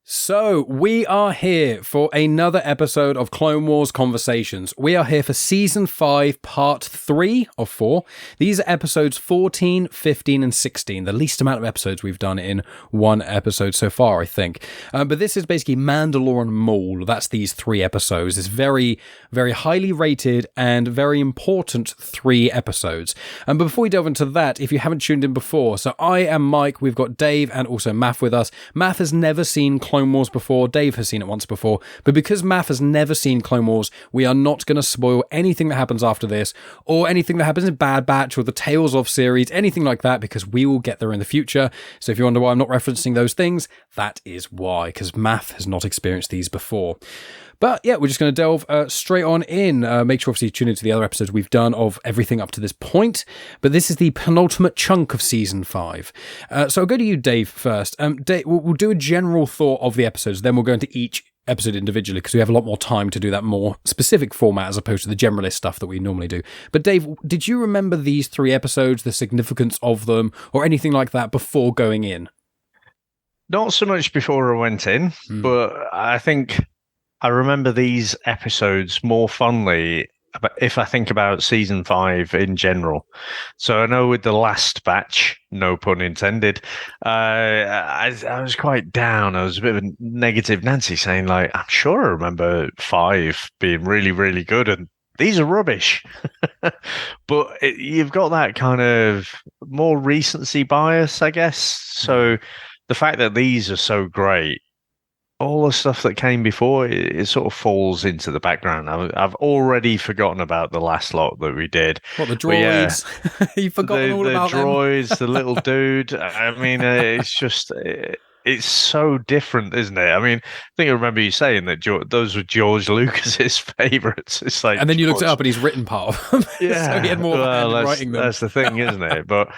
So, we are here for another episode of Clone Wars Conversations. We are here for Season 5, Part 3 of 4. These are episodes 14, 15, and 16. The least amount of episodes we've done in one episode so far, I think. But this is basically Mandalore and Maul. That's these 3 episodes. It's very, very highly rated and very important 3 episodes. But before we delve into that, if you haven't tuned in before, so I am Mike, we've got Dave and also Maff with us. Maff has never seen Clone Wars before. Dave has seen it once before, but because Maff has never seen Clone Wars, we are not going to spoil anything that happens after this, or anything that happens in Bad Batch, or the Tales of series, anything like that, because we will get there in the future. So if you wonder why I'm not referencing those things, that is why, because Maff has not experienced these before. But yeah, we're just going to delve straight on in. Make sure obviously you tune into the other episodes we've done of everything up to this point. But this is the penultimate chunk of Season 5. So I'll go to you, Dave, first. Dave, we'll do a general thought of the episodes, then we'll go into each episode individually because we have a lot more time to do that more specific format as opposed to the generalist stuff that we normally do. But Dave, did you remember these 3 episodes, the significance of them, or anything like that before going in? Not so much before I went in, but I think I remember these episodes more fondly if I think about Season 5 in general. So I know with the last batch, no pun intended, I was quite down. I was a bit of a negative Nancy saying, like, I'm sure I remember 5 being really, really good, and these are rubbish. But you've got that kind of more recency bias, I guess. So the fact that these are so great, all the stuff that came before, it sort of falls into the background. I've already forgotten about the last lot that we did. What, the droids? Yeah, you've forgotten all about the droids, the little dude. I mean, it's just... It's so different, isn't it? I mean, I think I remember you saying that those were George Lucas's favorites. It's like, and then you looked it up, and he's written part of them. Yeah, so he had more of a hand in writing them. That's the thing, isn't it? But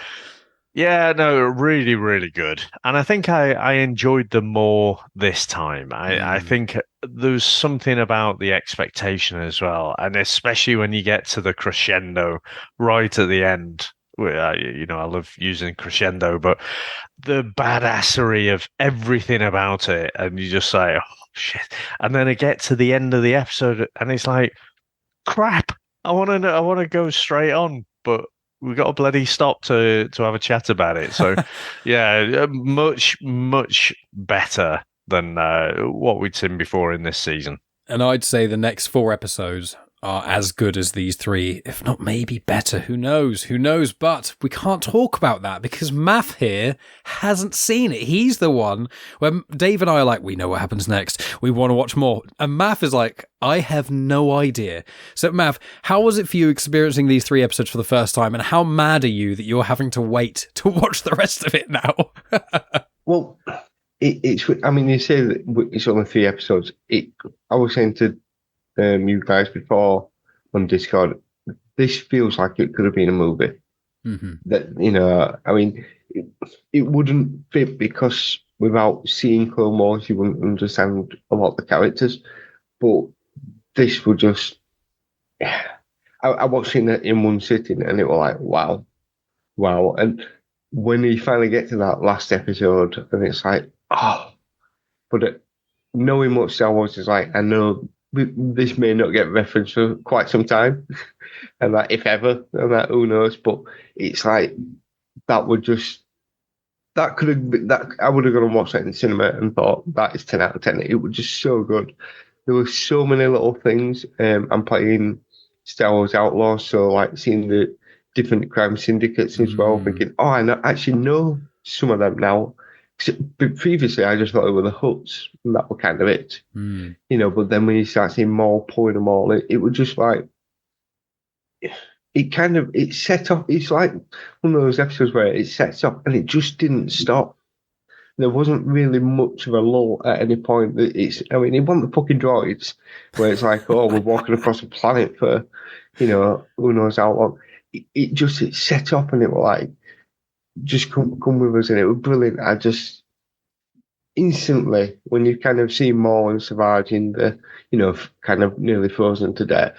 yeah, no, really, really good. And I think I enjoyed them more this time. I think there's something about the expectation as well, and especially when you get to the crescendo right at the end. I love using crescendo, but the badassery of everything about it, and you just say, oh, shit. And then I get to the end of the episode, and it's like, crap, I want to go straight on, but we got to bloody stop to have a chat about it. So, yeah, much, much better than what we'd seen before in this season. And I'd say the next 4 episodes are as good as these 3, if not maybe better. Who knows? Who knows? But we can't talk about that because Maff here hasn't seen it. He's the one when Dave and I are like, we know what happens next. We want to watch more. And Maff is like, I have no idea. So Maff, how was it for you experiencing these 3 episodes for the first time? And how mad are you that you're having to wait to watch the rest of it now? Well, it's, I mean, you say that it's only 3 episodes. I was saying to you guys before on Discord, this feels like it could have been a movie. Mm-hmm. That, I mean, it wouldn't fit because without seeing Clone Wars, you wouldn't understand a lot of the characters. But this would just, I watched it in one sitting and it was like, wow. And when you finally get to that last episode, and it's like, oh, but knowing what Star Wars is like, I know this may not get referenced for quite some time, and that if ever, and that who knows. But it's like that could have been, that I would have gone and watched that in the cinema and thought that is 10 out of 10. It was just so good. There were so many little things. I'm playing Star Wars Outlaws, so like seeing the different crime syndicates as well, thinking, oh, I actually know some of them now. But previously, I just thought it were the Hutts, and that were kind of it. But then when you start seeing Maul pulling them all, it was just like, it set off. It's like one of those episodes where it sets up and it just didn't stop. There wasn't really much of a lull at any point. It wasn't the fucking droids where it's like, oh, we're walking across a planet for, who knows how long. It set up and it was like, just come with us, and it was brilliant. I just instantly, when you kind of see Maul and Savage in the, kind of nearly frozen to death,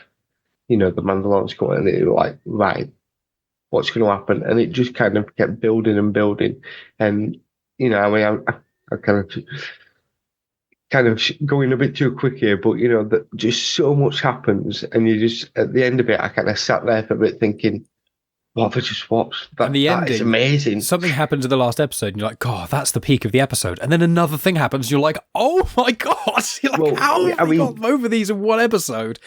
the Mandalorians coming, and it was like, right, what's going to happen? And it just kind of kept building and building, and I kind of kind of going a bit too quick here, but just so much happens, and you just at the end of it, I kind of sat there for a bit thinking, what have I just watched? That is amazing. Something happens in the last episode, and you're like, God, that's the peak of the episode. And then another thing happens, and you're like, oh my God! You're like, how have we got over these in one episode?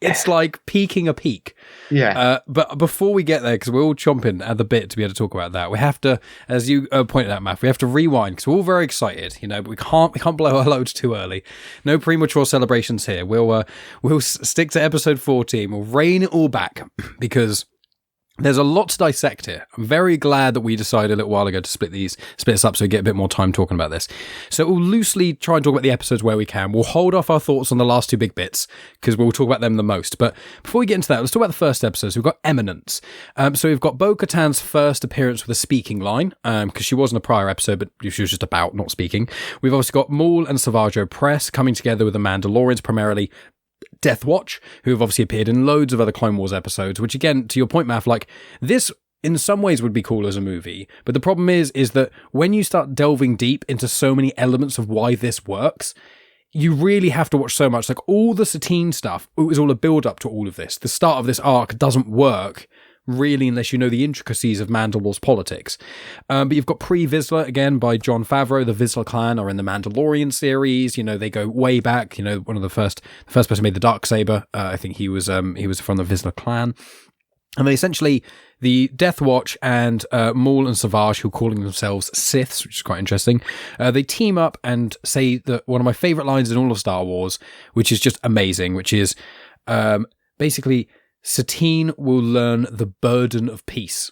It's like peaking a peak. Yeah. But before we get there, because we're all chomping at the bit to be able to talk about that, we have to, as you pointed out, Maff, we have to rewind because we're all very excited, but we can't blow our loads too early. No premature celebrations here. We'll stick to episode 14. We'll rein it all back because there's a lot to dissect here. I'm very glad that we decided a little while ago to split this up so we get a bit more time talking about this. So we'll loosely try and talk about the episodes where we can. We'll hold off our thoughts on the last two big bits because we'll talk about them the most. But before we get into that, let's talk about the first episode. So we've got Eminence. So we've got Bo-Katan's first appearance with a speaking line because she was in a prior episode, but she was just about not speaking. We've also got Maul and Savage Opress coming together with the Mandalorians, primarily Death Watch, who have obviously appeared in loads of other Clone Wars episodes, which again, to your point, Maff, like this in some ways would be cool as a movie. But the problem is that when you start delving deep into so many elements of why this works, you really have to watch so much. Like all the Satine stuff, it was all a build up to all of this. The start of this arc doesn't work really unless you know the intricacies of Mandalore's politics. But you've got Pre-Vizsla again by Jon Favreau. The Vizsla clan are in the Mandalorian series. They go way back. One of the first person made the Darksaber. I think he was from the Vizsla clan. And they essentially, the Death Watch and Maul and Savage, who are calling themselves Siths, which is quite interesting, they team up and say that one of my favourite lines in all of Star Wars, which is just amazing, which is basically, Satine will learn the burden of peace.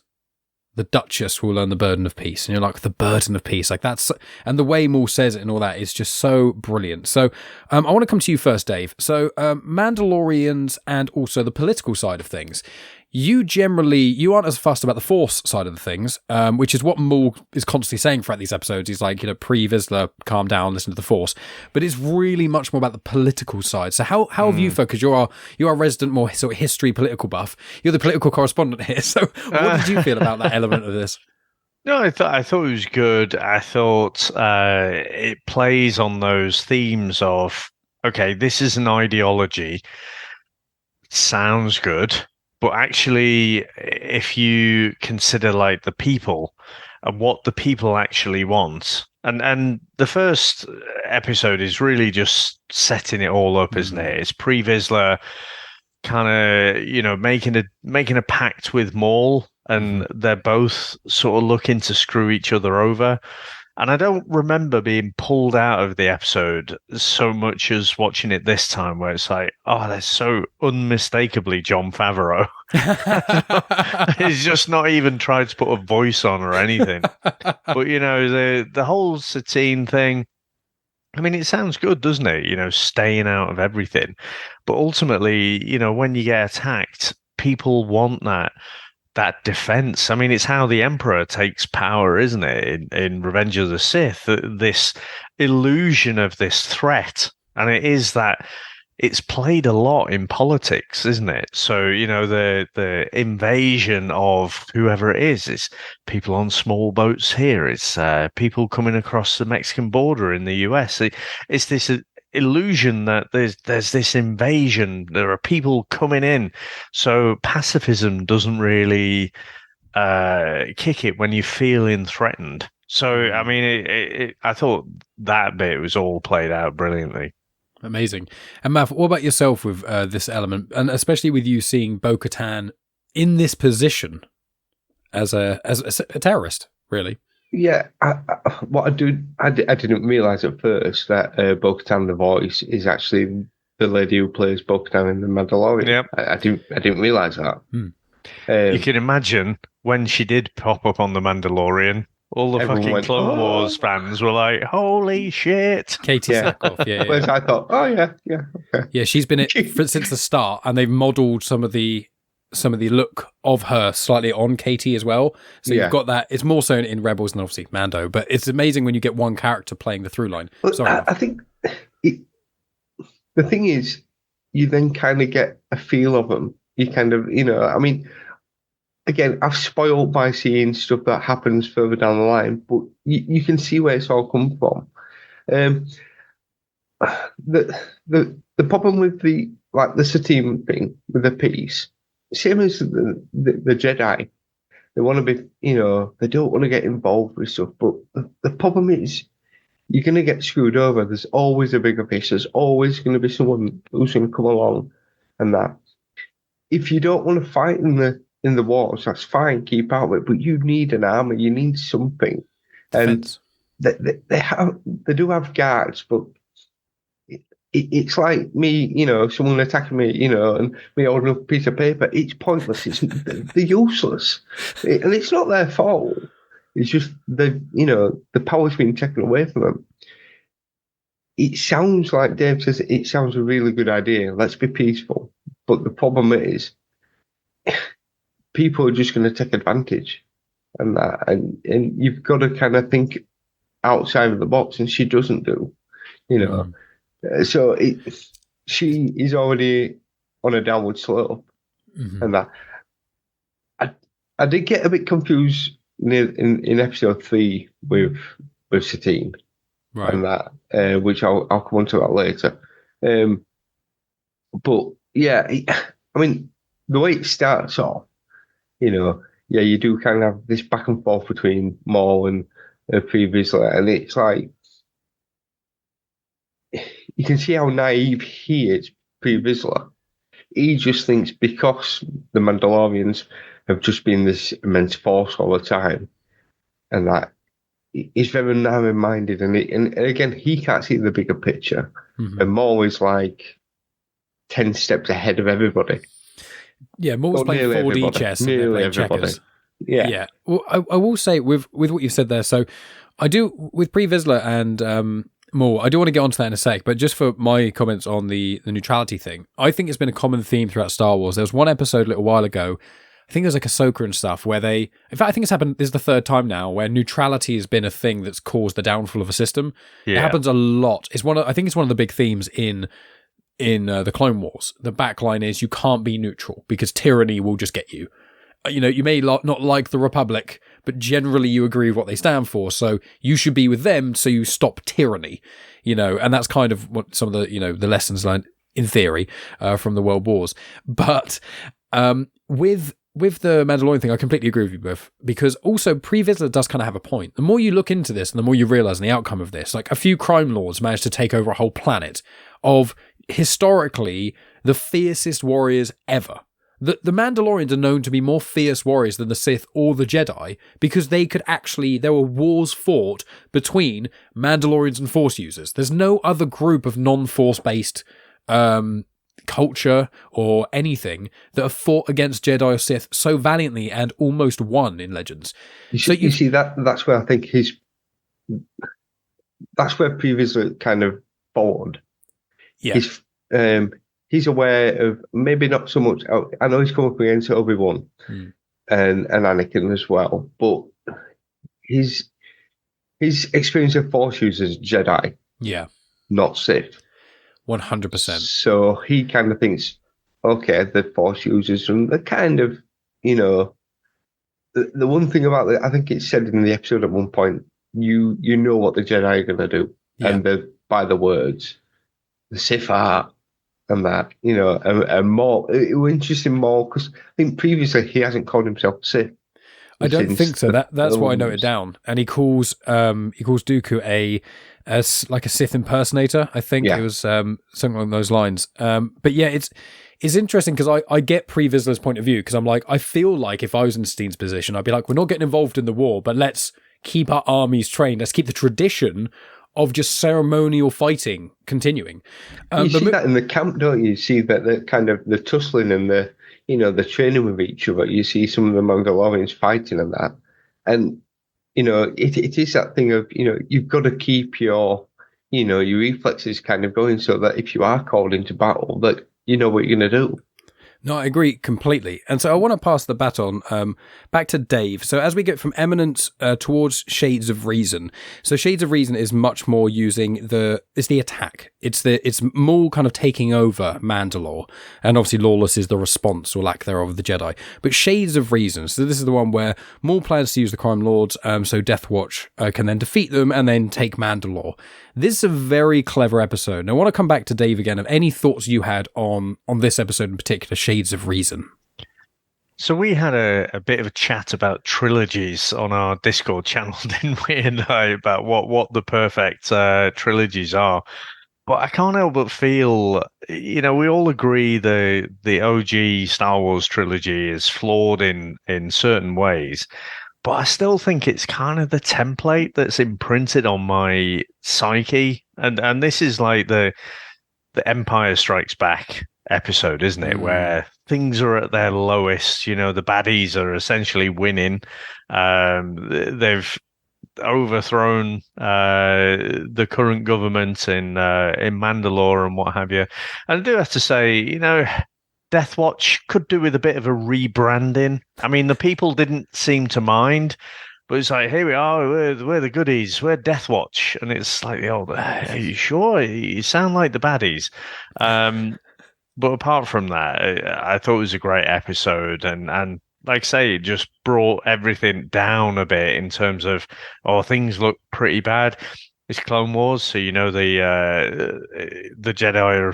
The Duchess will learn the burden of peace. And you're like, the burden of peace. Like that's, and the way Maul says it and all that is just so brilliant. So I want to come to you first, Dave. So Mandalorians and also the political side of things. You aren't as fussed about the Force side of the things, which is what Maul is constantly saying throughout these episodes. He's like, Pre-Vizsla, calm down, listen to the Force. But it's really much more about the political side. So how have you focused? You are a resident more sort of history political buff. You're the political correspondent here. So what did you feel about that element of this? No, I thought it was good. I thought it plays on those themes of, okay, this is an ideology. Sounds good. But actually, if you consider like the people and what the people actually want, and the first episode is really just setting it all up, isn't it? It's Pre-Vizsla kind of, making a pact with Maul, and they're both sort of looking to screw each other over. And I don't remember being pulled out of the episode so much as watching it this time, where it's like, oh, that's so unmistakably Jon Favreau. He's just not even tried to put a voice on or anything. But, the whole Satine thing, I mean, it sounds good, doesn't it? Staying out of everything. But ultimately, when you get attacked, people want that defense. I mean, it's how the Emperor takes power, isn't it? In Revenge of the Sith, this illusion of this threat. And it is that it's played a lot in politics, isn't it? So, the invasion of whoever it is, it's people on small boats here. It's people coming across the Mexican border in the US. It's this illusion that there's this invasion, there are people coming in, so pacifism doesn't really kick it when you're feeling threatened. So I mean, I thought that bit was all played out brilliantly. Amazing. And Maff, what about yourself with this element, and especially with you seeing Bo-Katan in this position as a terrorist, really? Yeah, I didn't realize at first that Bo-Katan, the voice, is actually the lady who plays Bo-Katan in the Mandalorian. Yep. I didn't realize that. You can imagine when she did pop up on the Mandalorian, all the fucking Clone Wars fans were like, "Holy shit!" Katie Sackhoff, yeah. Whereas I thought, oh yeah, okay. Yeah, she's been since the start, and they've modelled some of the look of her slightly on Katie as well. So you've got that. It's more so in Rebels than obviously Mando, but it's amazing when you get one character playing the through line. Well, sorry, I think the thing is, you then kind of get a feel of them. You kind of, I mean, again, I've spoiled by seeing stuff that happens further down the line, but you can see where it's all come from. the problem with the Satine thing with the peace, same as the Jedi, they want to be, they don't want to get involved with stuff. But the problem is, you're going to get screwed over. There's always a bigger fish. There's always going to be someone who's going to come along, and that. If you don't want to fight in the wars, that's fine. Keep out of it. But you need an army. You need something. Defense. And they do have guards, but it's like me, someone attacking me, and me holding up a piece of paper. It's pointless. They're useless, and it's not their fault. It's just the power's been taken away from them. It sounds like Dave says. It sounds a really good idea. Let's be peaceful. But the problem is, people are just going to take advantage, and you've got to kind of think outside of the box, and she doesn't do, So she is already on a downward slope, and that. I did get a bit confused in episode 3 with Satine, right, and that, which I'll come on to that later. But yeah, I mean, the way it starts off, you do kind of have this back and forth between Maul and Pre Vizsla, and it's like you can see how naive he is, Pre Vizsla. He just thinks because the Mandalorians have just been this immense force all the time, and that he's very narrow-minded, and again, he can't see the bigger picture, and Maul is like 10 steps ahead of everybody. Yeah, Maul's playing 4D chess and they're playing checkers. Yeah. Well, I will say with what you've said there, so I do, with Pre Vizsla and Maul, I do want to get onto that in a sec, but just for my comments on the neutrality thing, I think it's been a common theme throughout Star Wars. There was one episode a little while ago, I think there's like Ahsoka and stuff, where in fact, I think it's happened, this is the third time now, where neutrality has been a thing that's caused the downfall of a system. Yeah. It happens a lot. I think it's one of the big themes in the Clone Wars. The backline is you can't be neutral because tyranny will just get you. You may not like the Republic, but generally you agree with what they stand for, so you should be with them so you stop tyranny, and that's kind of what some of the, the lessons learned in theory from the World Wars. But with the Mandalorian thing, I completely agree with you both, because also Pre Vizsla does kind of have a point. The more you look into this and the more you realize the outcome of this, like a few crime lords managed to take over a whole planet of historically the fiercest warriors ever. The Mandalorians are known to be more fierce warriors than the Sith or the Jedi because there were wars fought between Mandalorians and Force users. There's no other group of non-Force based culture or anything that have fought against Jedi or Sith so valiantly and almost won in Legends. You see that's where I think that's where Pre Vizsla kind of forward. Yeah. He's aware of, maybe not so much, I know he's come up against Obi-Wan and Anakin as well, but his experience of Force users Jedi, not Sith. 100%. So he kind of thinks, okay, the Force users, and the kind of, the one thing about it, I think it's said in the episode at one point, you know what the Jedi are going to do, and by the words, the Sith are. And that, and Maul, it was interesting, Maul, because I think previously he hasn't called himself Sith. I don't think so. That's what I noted down. And he calls Dooku a Sith impersonator. I think it was something along those lines. But yeah, it's interesting because I get Pre Vizsla's point of view, because I'm like, I feel like if I was in Steen's position, I'd be like, we're not getting involved in the war, but let's keep our armies trained. Let's keep the tradition of just ceremonial fighting continuing. You see that in the camp, don't you? You see that the kind of the tussling and the training with each other. You see some of the Mandalorians fighting and that. And, it is that thing of, you've got to keep your reflexes kind of going so that if you are called into battle, that you know what you're going to do. No, I agree completely. And so I want to pass the baton back to Dave. So as we get from Eminence towards Shades of Reason. So Shades of Reason is much more using it's the attack. It's Maul kind of taking over Mandalore. And obviously Lawless is the response or lack thereof of the Jedi. But Shades of Reason. So this is the one where Maul plans to use the Crime Lords so Death Watch can then defeat them and then take Mandalore. This is a very clever episode. And I want to come back to Dave again of any thoughts you had on this episode in particular, Shades of Reason. So we had a bit of a chat about trilogies on our Discord channel, didn't we? And about what the perfect trilogies are. But I can't help but feel, we all agree the OG Star Wars trilogy is flawed in certain ways. But I still think it's kind of the template that's imprinted on my psyche. And this is like the Empire Strikes Back episode, isn't it? Where things are at their lowest. The baddies are essentially winning. They've overthrown the current government in Mandalore and what have you. And I do have to say, Death Watch could do with a bit of a rebranding. I mean, the people didn't seem to mind, but it's like, here we are, we're the goodies, we're Death Watch. And it's like, are you sure? You sound like the baddies. But apart from that, I thought it was a great episode. And like I say, it just brought everything down a bit in terms of, things look pretty bad. It's Clone Wars, so the Jedi are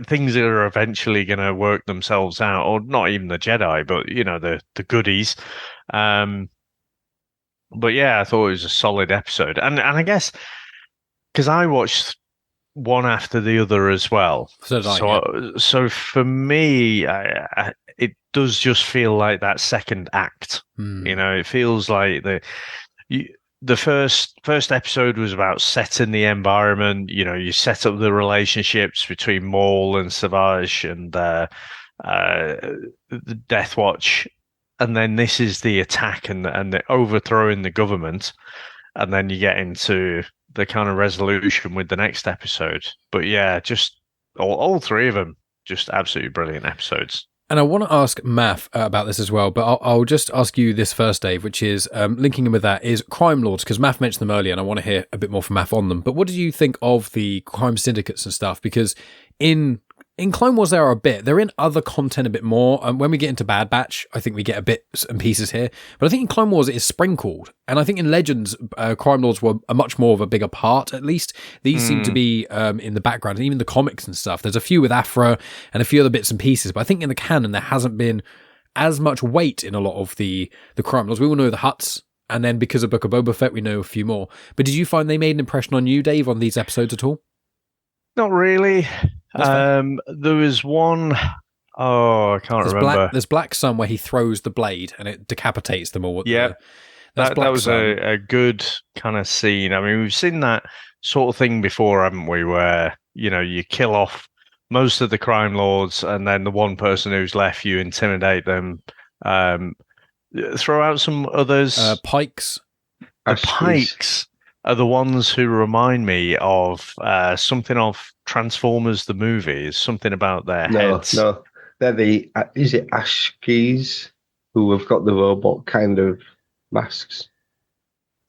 things that are eventually going to work themselves out, or not even the Jedi, but the goodies. But yeah, I thought it was a solid episode, and I guess because I watched one after the other as well. So for me, it does just feel like that second act. It feels like the first episode was about setting the environment. You set up the relationships between Maul and Savage and the Death Watch, and then this is the attack and the overthrowing the government, and then you get into the kind of resolution with the next episode. But yeah, just all three of them, just absolutely brilliant episodes. And I want to ask Maff about this as well, but I'll just ask you this first, Dave, which is linking in with that is Crime Lords, because Maff mentioned them earlier, and I want to hear a bit more from Maff on them. But what did you think of the crime syndicates and stuff? Because in Clone Wars, there are a bit. They're in other content a bit more. When we get into Bad Batch, I think we get a bits and pieces here. But I think in Clone Wars, it is sprinkled. And I think in Legends, Crime Lords were a much more of a bigger part, at least. These seem to be in the background, and even the comics and stuff. There's a few with Afra and a few other bits and pieces. But I think in the canon, there hasn't been as much weight in a lot of the Crime Lords. We all know the Hutts. And then because of Book of Boba Fett, we know a few more. But did you find they made an impression on you, Dave, on these episodes at all? Not really. There was one, I can't remember. There's Black Sun where he throws the blade and it decapitates them all. Yeah, that was a good kind of scene. I mean, we've seen that sort of thing before, haven't we? Where, you kill off most of the crime lords and then the one person who's left, you intimidate them. Throw out some others. Pikes. The Pikes are the ones who remind me of something of Transformers the movie. Something about their heads. No, they're is it Ashkeys who have got the robot kind of masks?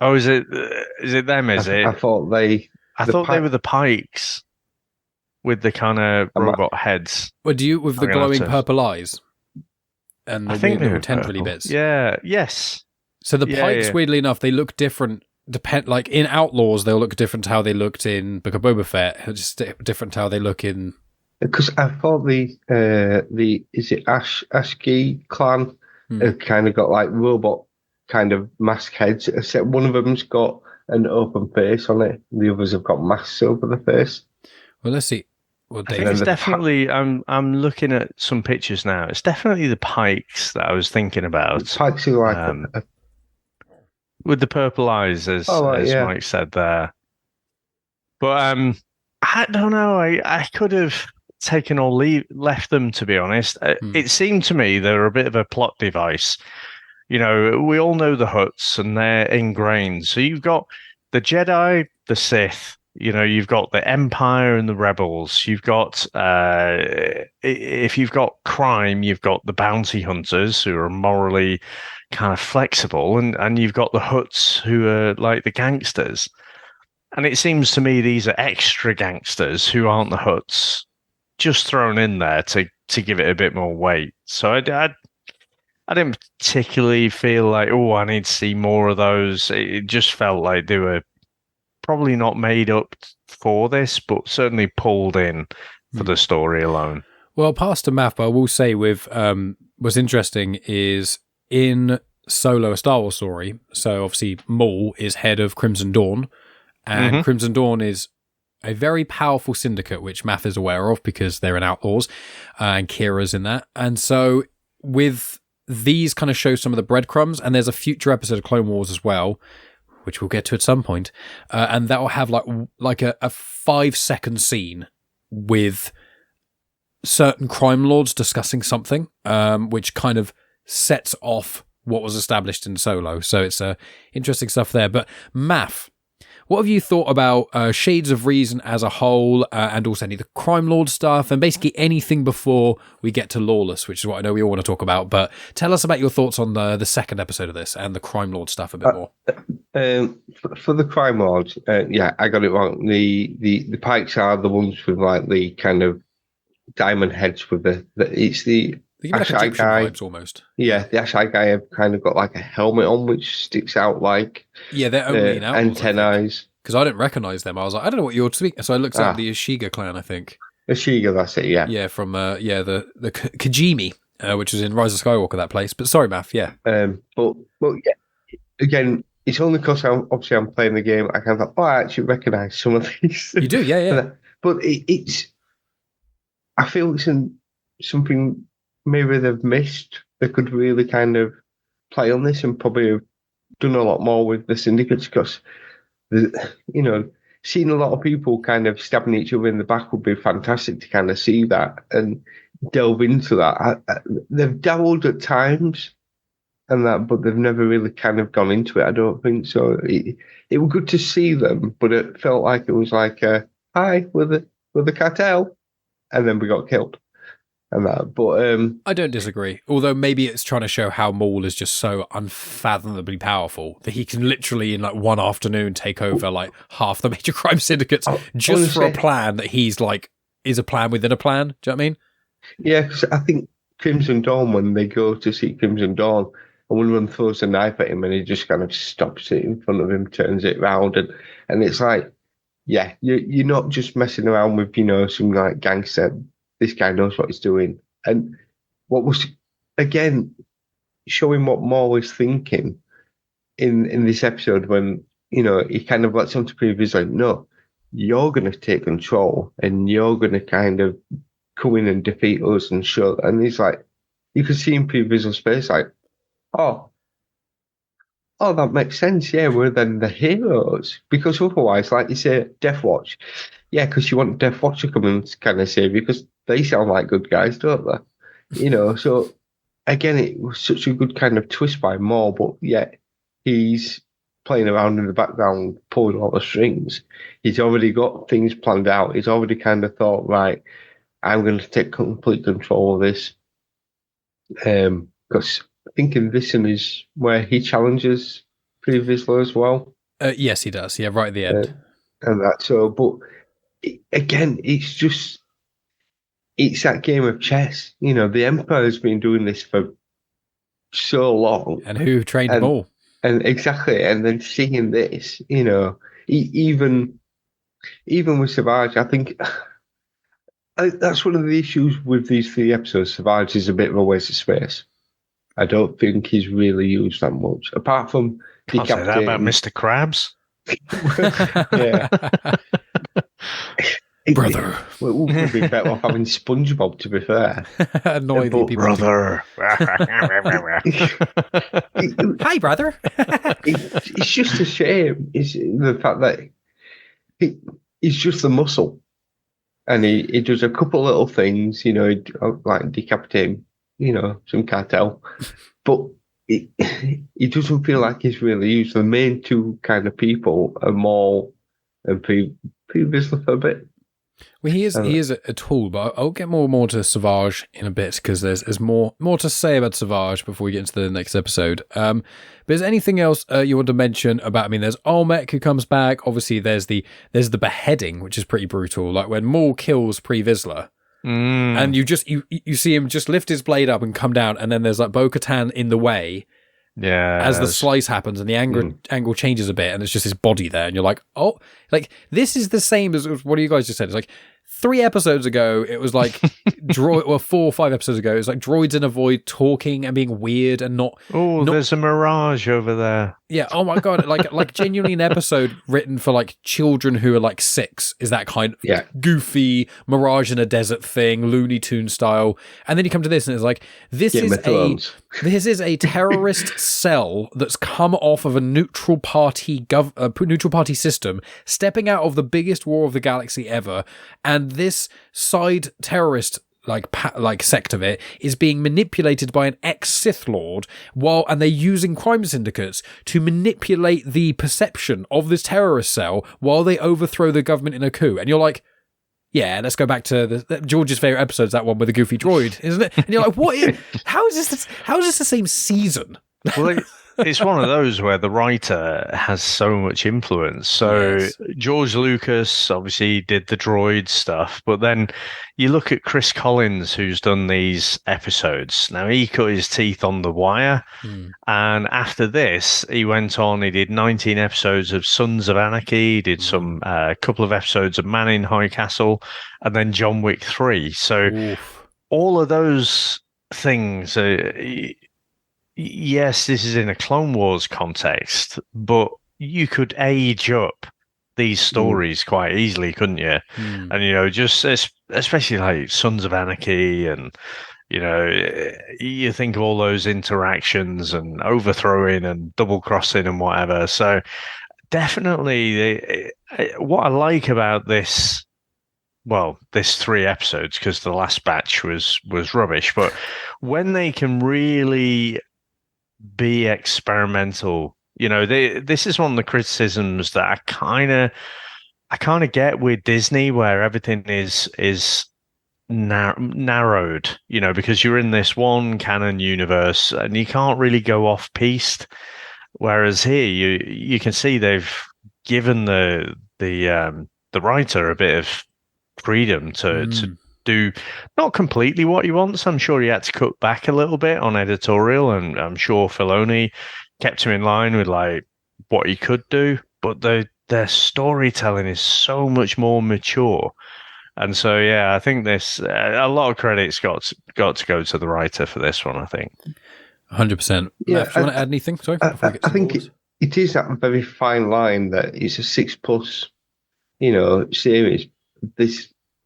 Oh, is it them? I thought they were the Pikes with the kind of robot heads. Well, do you with the glowing purple eyes and the weird little tendrily bits? Yeah. Yes. So the Pikes, weirdly enough, they look different. Like in Outlaws, they'll look different to how they looked in Book of Boba Fett. Just different to how they look in. Because I thought the is it Ashkey clan have kind of got like robot kind of mask heads. Except one of them's got an open face on it. The others have got masks over the face. Well, let's see. Well, I think it's definitely. I'm looking at some pictures now. It's definitely the Pikes that I was thinking about. The Pikes are like with the purple eyes, as Mike said there. But I don't know. I could have taken or left them, to be honest. It seemed to me they're a bit of a plot device. We all know the Hutts and they're ingrained. So you've got the Jedi, the Sith, You've got the Empire and the Rebels. You've got, if you've got crime, you've got the bounty hunters who are morally kind of flexible, and you've got the Hutts who are like the gangsters. And it seems to me these are extra gangsters who aren't the Hutts, just thrown in there to give it a bit more weight. So I didn't particularly feel like, oh, I need to see more of those. It just felt like they were probably not made up for this, but certainly pulled in for the story alone. Well, Pastor Maff, but I will say what's interesting is in Solo, a Star Wars story, so obviously Maul is head of Crimson Dawn, and Crimson Dawn is a very powerful syndicate, which Maff is aware of because they're in Outlaws, and Kira's in that. And so with these kind of show some of the breadcrumbs, and there's a future episode of Clone Wars as well, which we'll get to at some point, and that will have like a 5-second scene with certain crime lords discussing something, which kind of sets off what was established in Solo. So it's interesting stuff there. But Maff, what have you thought about Shades of Reason as a whole, and also any of the crime lord stuff, and basically anything before we get to Lawless, which is what I know we all want to talk about. But tell us about your thoughts on the second episode of this and the crime lord stuff a bit more. For the crime lords, yeah, I got it wrong. The Pikes are the ones with like the kind of diamond heads with it's the Ashai guy vibes almost. Yeah, the Ashai guy have kind of got like a helmet on which sticks out like they're only in Outlaws, antennae. Because I didn't recognize them. I was like, I don't know what you're speaking. So I looked up the Ashiga clan, I think. Ashiga, that's it. Yeah, yeah, from the Kajimi, which is in Rise of Skywalker, that place. But sorry, Maff, yeah. But yeah, again, it's only because I'm playing the game. I kind of I actually recognize some of these. You do, yeah. But it's. I feel it's something maybe they've missed. They could really kind of play on this and probably have done a lot more with the syndicates, because seeing a lot of people kind of stabbing each other in the back would be fantastic to kind of see that and delve into that. They've dabbled at times and that, but they've never really kind of gone into it, I don't think. So it was good to see them, but it felt like it was like, hi, we're the cartel, and then we got killed. And that, but I don't disagree. Although maybe it's trying to show how Maul is just so unfathomably powerful that he can literally in like one afternoon take over like half the major crime syndicates just for a plan that he's like is a plan within a plan. Do you know what I mean? Yeah, because I think Crimson Dawn, when they go to see Crimson Dawn, and one of them throws a knife at him and he just kind of stops it in front of him, turns it round, and it's like, yeah, you're not just messing around with some like gangster. This guy knows what he's doing. And what was, again, showing what Maul is thinking in this episode when, he kind of lets him to prove he's like, no, you're going to take control and you're going to kind of come in and defeat us and show. And he's like, you could see in pre-visual space like, oh, that makes sense. Yeah, we're then the heroes. Because otherwise, like you say, Death Watch. Yeah, because you want Death Watch to come and kind of save you because they sound like good guys, don't they? So again, it was such a good kind of twist by Maul, but yet he's playing around in the background, pulling all the strings. He's already got things planned out. He's already kind of thought, right, I'm going to take complete control of this. Because I think in this one is where he challenges previously as well. Yes, he does. Yeah, right at the end. And that. So, but again, it's that game of chess. The Empire's been doing this for so long. And who trained them all? And exactly. And then seeing this, even with Savage, I think that's one of the issues with these 3 episodes. Savage is a bit of a waste of space. I don't think he's really used that much, apart from Can't say that about Mr. Krabs. Yeah. Brother. It would be better off having SpongeBob, to be fair. Annoy the people. Brother. Hi, brother. It's just a shame. It's the fact that he's just the muscle. And he does a couple little things, like decapitate, some cartel. But he doesn't feel like he's really used. The main 2 kind of people are Maul and Vizsla for a bit. Well, he is a tool, but I'll get more to Savage in a bit because there's more to say about Savage before we get into the next episode. But is there anything else you want to mention about? I mean, there's Olmec who comes back. Obviously, there's the beheading, which is pretty brutal. Like when Maul kills Pre Vizsla, and you see him just lift his blade up and come down, and then there's like Bo-Katan in the way. Yeah. As the slice happens and the angle changes a bit, and it's just his body there, and you're like, oh, like this is the same as what you guys just said. It's like 3 episodes ago, it was like 4 or 5 episodes ago, it was like droids in a void talking and being weird and not. Oh, there's a mirage over there. Yeah. Oh my god. Like genuinely an episode written for like children who are like 6 is that kind of goofy mirage in a desert thing, Looney Tune style. And then you come to this and it's like this is a terrorist cell that's come off of a neutral party system, stepping out of the biggest war of the galaxy ever, and this side terrorist like sect of it is being manipulated by an ex-Sith Lord and they're using crime syndicates to manipulate the perception of this terrorist cell while they overthrow the government in a coup. And you're like, yeah, let's go back to George's favorite episodes, that one with the goofy droid, isn't it? And you're like, how is this the same season? Well, it's one of those where the writer has so much influence. So yes. George Lucas obviously did the droid stuff, but then you look at Chris Collins, who's done these episodes. Now, he cut his teeth on The Wire, and after this, he went on, he did 19 episodes of Sons of Anarchy, he did some couple of episodes of Man in High Castle, and then John Wick 3. So all of those things yes, this is in a Clone Wars context, but you could age up these stories quite easily, couldn't you? And, just especially like Sons of Anarchy and, you think of all those interactions and overthrowing and double crossing and whatever. So definitely what I like about this 3 episodes, because the last batch was rubbish, but when they can really be experimental, this is one of the criticisms that I kind of get with Disney, where everything is narrowed, because you're in this one canon universe and you can't really go off piste. Whereas here, you can see they've given the writer a bit of freedom to do not completely what he wants. I'm sure he had to cut back a little bit on editorial, and I'm sure Filoni kept him in line with like what he could do. But their storytelling is so much more mature, and so I think this a lot of credit's got to go to the writer for this one. I think 100%. Yeah, do you want to add anything? Sorry, I think it is that very fine line that it's a 6+ series.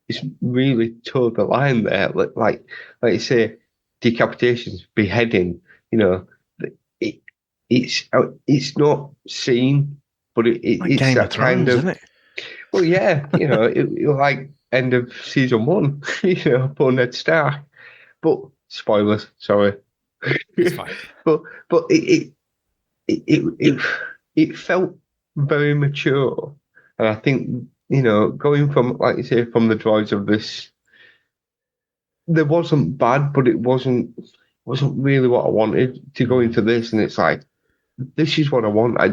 It's really towed the line there. Like you say, decapitations, beheading. It's not seen, but it's Game that of Thrones, kind of. Isn't it? Well, yeah, it like end of season 1. For Ned Stark, but spoilers. Sorry. It's fine. but it felt very mature, and I think. Going from, like you say, from the droids of this, there wasn't bad, but it wasn't really what I wanted to go into this. And it's like, this is what I want. I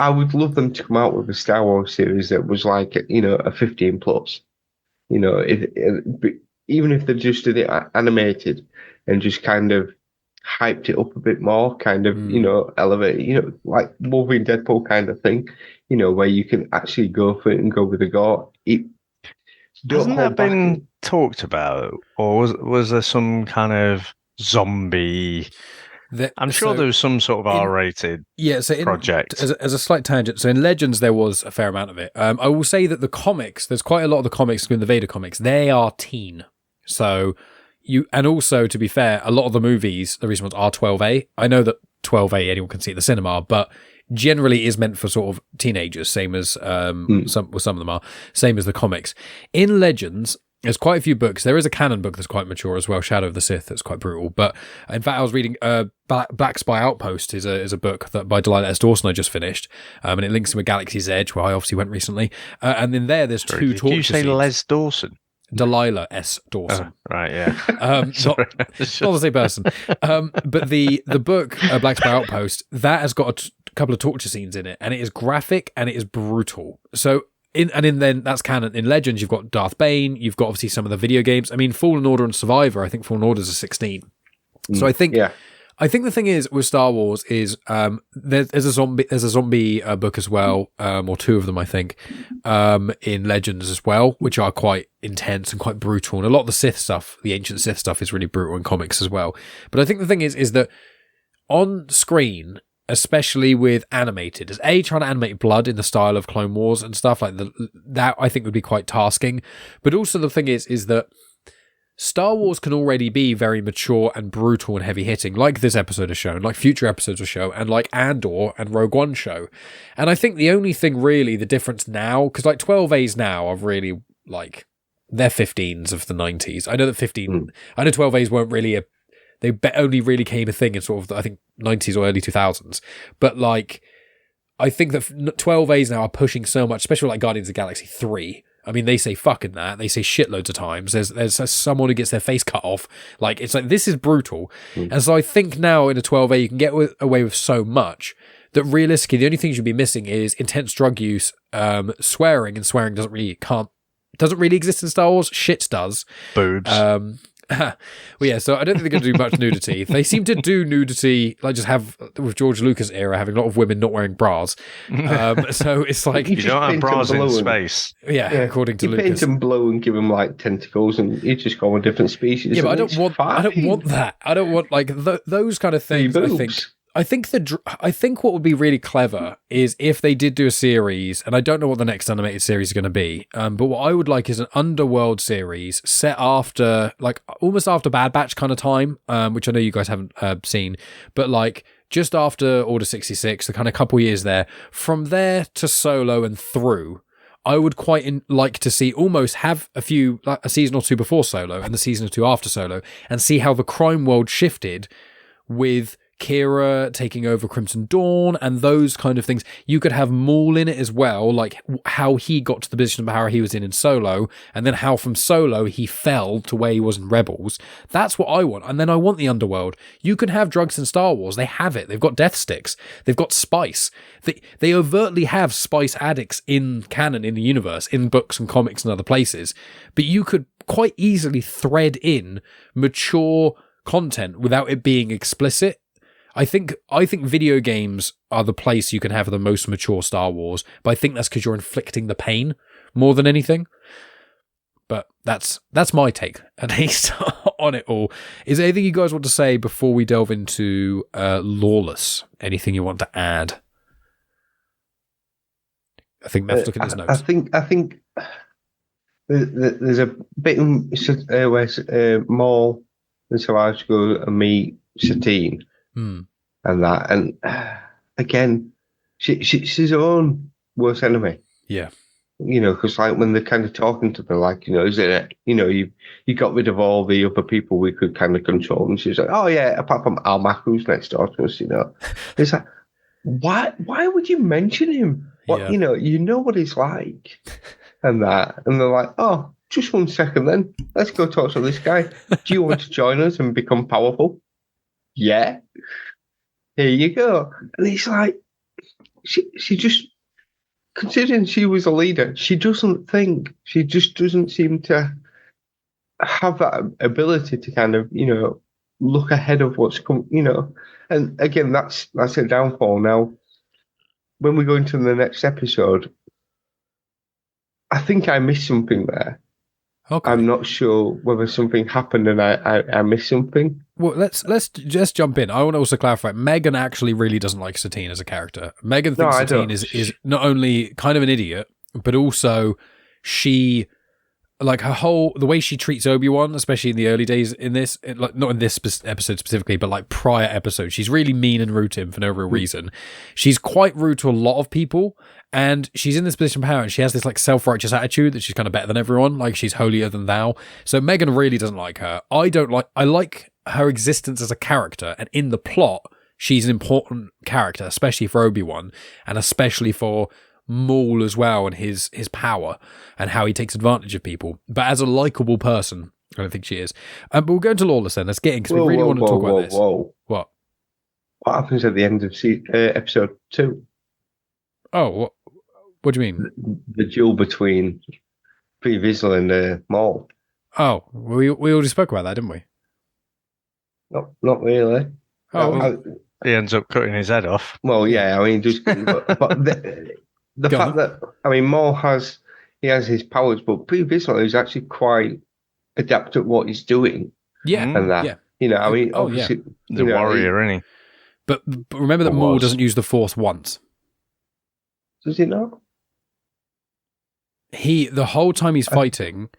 would love them to come out with a Star Wars series that was like, a 15+. Even if they just did it animated and just kind of hyped it up a bit more, kind of, elevate it, like Wolverine Deadpool kind of thing, where you can actually go for it and go with the gore. Hasn't that been talked about? Or was there some kind of zombie? I'm sure there was some sort of R-rated project. As a slight tangent, so in Legends there was a fair amount of it. I will say that the comics, there's quite a lot of the comics in the Vader comics, they are teen. So and also, to be fair, a lot of the movies, the recent ones, are 12A. I know that 12A anyone can see at the cinema, but generally is meant for sort of teenagers, same as some of them are, same as the comics. In Legends, There's quite a few books. There is a canon book that's quite mature as well, Shadow of the Sith, that's quite brutal. But in fact, I was reading Black Spy Outpost is a book that by Delilah S. Dawson I just finished, and it links in with Galaxy's Edge, where I obviously went recently. And in there's two torture scenes. Did you say Les Dawson? Delilah S. Dawson. Right, yeah. Not the same person. But the book, Black Spy Outpost, that has got a couple of torture scenes in it, and it is graphic and it is brutal. So, then that's canon. In Legends, you've got Darth Bane, you've got obviously some of the video games. I mean, Fallen Order and Survivor, I think Fallen Order's a 16. So I think the thing is with Star Wars is there's a zombie book as well, or two of them I think, in Legends as well, which are quite intense and quite brutal. And a lot of the Sith stuff, the ancient Sith stuff, is really brutal in comics as well. But I think the thing is that on screen, especially with animated, as trying to animate blood in the style of Clone Wars and stuff like that, I think would be quite tasking. But also the thing is that Star Wars can already be very mature and brutal and heavy hitting, like this episode has shown, like future episodes will show, and like Andor and Rogue One show. And I think the only thing really, the difference now, because like 12As now are really like, they're 15s of the 90s. I know that 12As weren't really they only really came a thing in sort of, I think, 90s or early 2000s. But like, I think that 12As now are pushing so much, especially like Guardians of the Galaxy 3. I mean, they say fucking that. They say shitloads of times. There's someone who gets their face cut off. Like, it's like, this is brutal. And so I think now in a 12A, you can get away with so much that realistically, the only things you'd be missing is intense drug use, swearing, and swearing doesn't really exist in Star Wars. Shit does. Boobs. Well, yeah, so I don't think they're going to do much nudity. They seem to do nudity, like just have, with George Lucas era, having a lot of women not wearing bras. So it's like... You don't have bras in space. Yeah, according to Lucas. You paint them blue and give them like tentacles and you just go on a different species. Yeah, but I don't want that. I don't want like those kind of things, I think what would be really clever is if they did do a series, and I don't know what the next animated series is going to be, but what I would like is an Underworld series set after, like, almost after Bad Batch kind of time, which I know you guys haven't seen, but like just after Order 66, the kind of couple years there, from there to Solo and through. I would quite like to see almost have a season or two before Solo and the season or two after Solo, and see how the crime world shifted with Kira taking over Crimson Dawn and those kind of things. You could have Maul in it as well, like how he got to the position of power he was in Solo, and then how from Solo he fell to where he was in Rebels. That's what I want. And then I want the Underworld. You can have drugs in Star Wars. They have it. They've got death sticks. They've got spice. They overtly have spice addicts in canon, in the universe, in books and comics and other places. But you could quite easily thread in mature content without it being explicit. I think video games are the place you can have the most mature Star Wars, but I think that's because you're inflicting the pain more than anything. But that's my take, at least, on it all. Is there anything you guys want to say before we delve into Lawless? Anything you want to add? I think Matt's looking at his notes. I think there's a bit where Maul and Savage go and meet Satine. And that, and again, she's her own worst enemy. Yeah, you know, because like when they're kind of talking to her, like, you know, is it, you know, you got rid of all the other people we could kind of control, and she's like, oh yeah, apart from Almac, who's next door to us, you know. It's like, why would you mention him? What, you know what he's like, and that, and they're like, oh, just 1 second, then let's go talk to this guy. Do you want to join us and become powerful? Yeah, here you go. And it's like, she just, considering she was a leader, she just doesn't seem to have that ability to kind of, you know, look ahead of what's come, you know. And again, that's a downfall. Now, when we go into the next episode, I think I missed something there. Okay. I'm not sure whether something happened and I missed something. Well, let's just jump in. I want to also clarify, Megan actually really doesn't like Satine as a character. Megan thinks Satine is not only kind of an idiot, but also she like the way she treats Obi-Wan, especially in the early days in this, like not in this episode specifically, but like prior episodes, she's really mean and rude to him for no real reason. She's quite rude to a lot of people, and she's in this position of power, and she has this like self-righteous attitude that she's kind of better than everyone, like she's holier than thou. So Megan really doesn't like her. I like her existence as a character, and in the plot, she's an important character, especially for Obi-Wan, and especially for Maul as well, and his power and how he takes advantage of people. But as a likable person, I don't think she is. But we'll go into Lawless then. Let's get in, because we really want to talk about this. What happens at the end of episode 2? Oh, what do you mean? The duel between Pre Vizsla and Maul. Oh, we already spoke about that, didn't we? Not really. Oh, he ends up cutting his head off. Well, yeah, I mean, just but the fact that, I mean, Maul has his powers, but Pre Vizsla is actually quite adept at what he's doing. Yeah, and that, yeah. You know, I mean, obviously, the warrior, isn't he? But remember that Maul doesn't use the Force once. Does he not? The whole time he's fighting,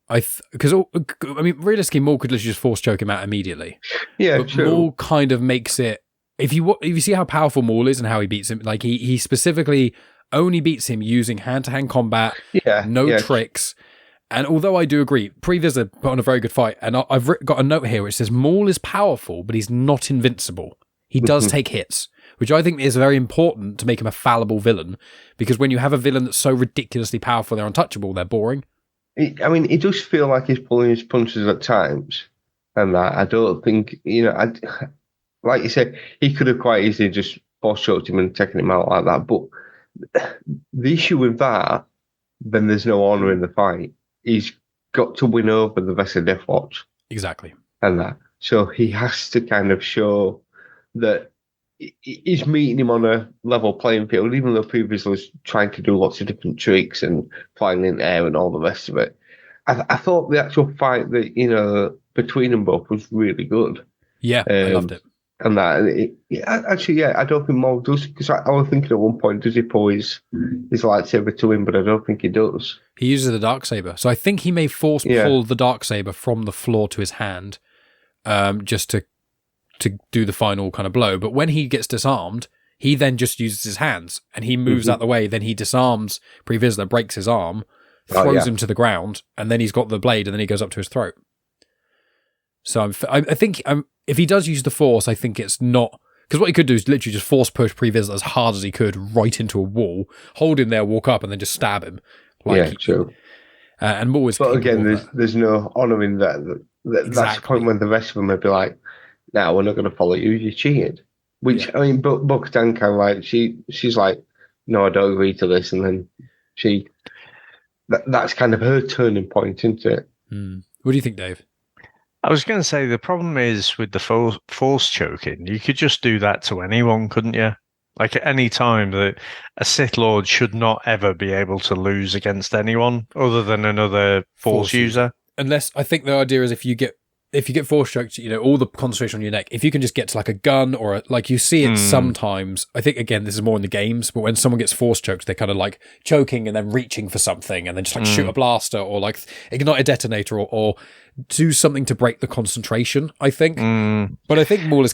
because I mean, realistically, Maul could literally just Force choke him out immediately. Yeah, but true. Maul kind of makes it. If you see how powerful Maul is and how he beats him, like he specifically only beats him using hand-to-hand combat, no tricks. And although I do agree, Pre Vizsla put on a very good fight, and I've got a note here which says Maul is powerful, but he's not invincible. He does take hits, which I think is very important to make him a fallible villain, because when you have a villain that's so ridiculously powerful they're untouchable, they're boring. I mean, it does feel like he's pulling his punches at times, and that I don't think, you know, like you said, he could have quite easily just Force choked him and taken him out like that. But the issue with that, then there's no honour in the fight. He's got to win over the rest of Death Watch. Exactly. And that. So he has to kind of show that he's meeting him on a level playing field, even though previously was trying to do lots of different tricks and flying in the air and all the rest of it. I thought the actual fight that, you know, between them both was really good. Yeah, I loved it. And that, I don't think Maul does, because I was thinking at one point, does he pull his lightsaber to him? But I don't think he does. He uses the Darksaber. So I think he may force pull the Darksaber from the floor to his hand, just to do the final kind of blow. But when he gets disarmed, he then just uses his hands, and he moves out the way. Then he disarms Pre Vizsla, breaks his arm, throws him to the ground, and then he's got the blade, and then he goes up to his throat. So I think if he does use the Force, I think it's not, because what he could do is literally just Force push Pre Vizsla as hard as he could right into a wall, hold him there, walk up, and then just stab him. True. And Maul is. But again, there's no honour in that. That's the point when the rest of them would be like, "No, we're not going to follow you. You cheated." Which I mean, Bo-Katan kind of like she's like, "No, I don't agree to this," and then that's kind of her turning point, isn't it? What do you think, Dave? I was going to say the problem is with the Force choking, you could just do that to anyone, couldn't you? Like at any time, that a Sith Lord should not ever be able to lose against anyone other than another Force user. Unless, I think the idea is if you get Force choked, you know, all the concentration on your neck, if you can just get to like a gun or like you see it sometimes, I think again, this is more in the games, but when someone gets Force choked, they're kind of like choking and then reaching for something and then just like shoot a blaster or like ignite a detonator or do something to break the concentration, I think. But I think Maul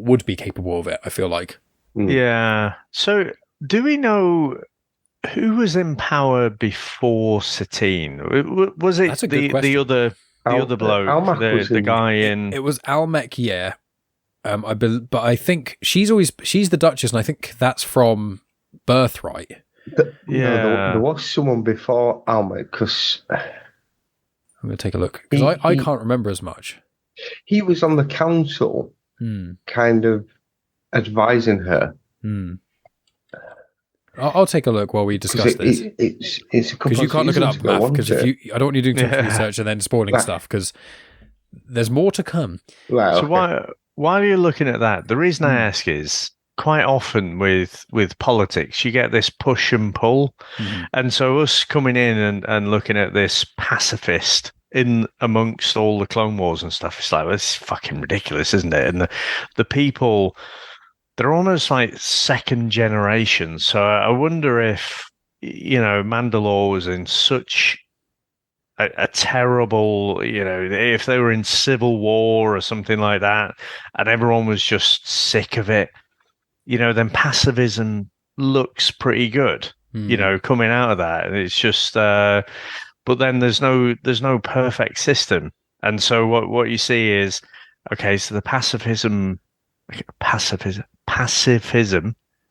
would be capable of it, I feel like. Yeah. So do we know who was in power before Satine? Was it the other bloke, the guy in... It was Almec, yeah. But I think she's the Duchess, and I think that's from Birthright. There was someone before Almec, because... I'm going to take a look, because I can't remember as much. He was on the council, kind of advising her. I'll take a look while we discuss this. It's a couple because you can't look it up, Maff, because I don't want you doing too much research and then spoiling stuff, because there's more to come. Right, so while you're looking at that, the reason I ask is quite often with politics, you get this push and pull. And so us coming in and looking at this pacifist in amongst all the Clone Wars and stuff, it's like, well, it's fucking ridiculous, isn't it? And the people, they're almost like second generation. So I wonder if, you know, Mandalore was in such a terrible, if they were in civil war or something like that, and everyone was just sick of it, then pacifism looks pretty good, coming out of that. And it's just, but then there's no perfect system. And so what you see is, okay, so the pacifism,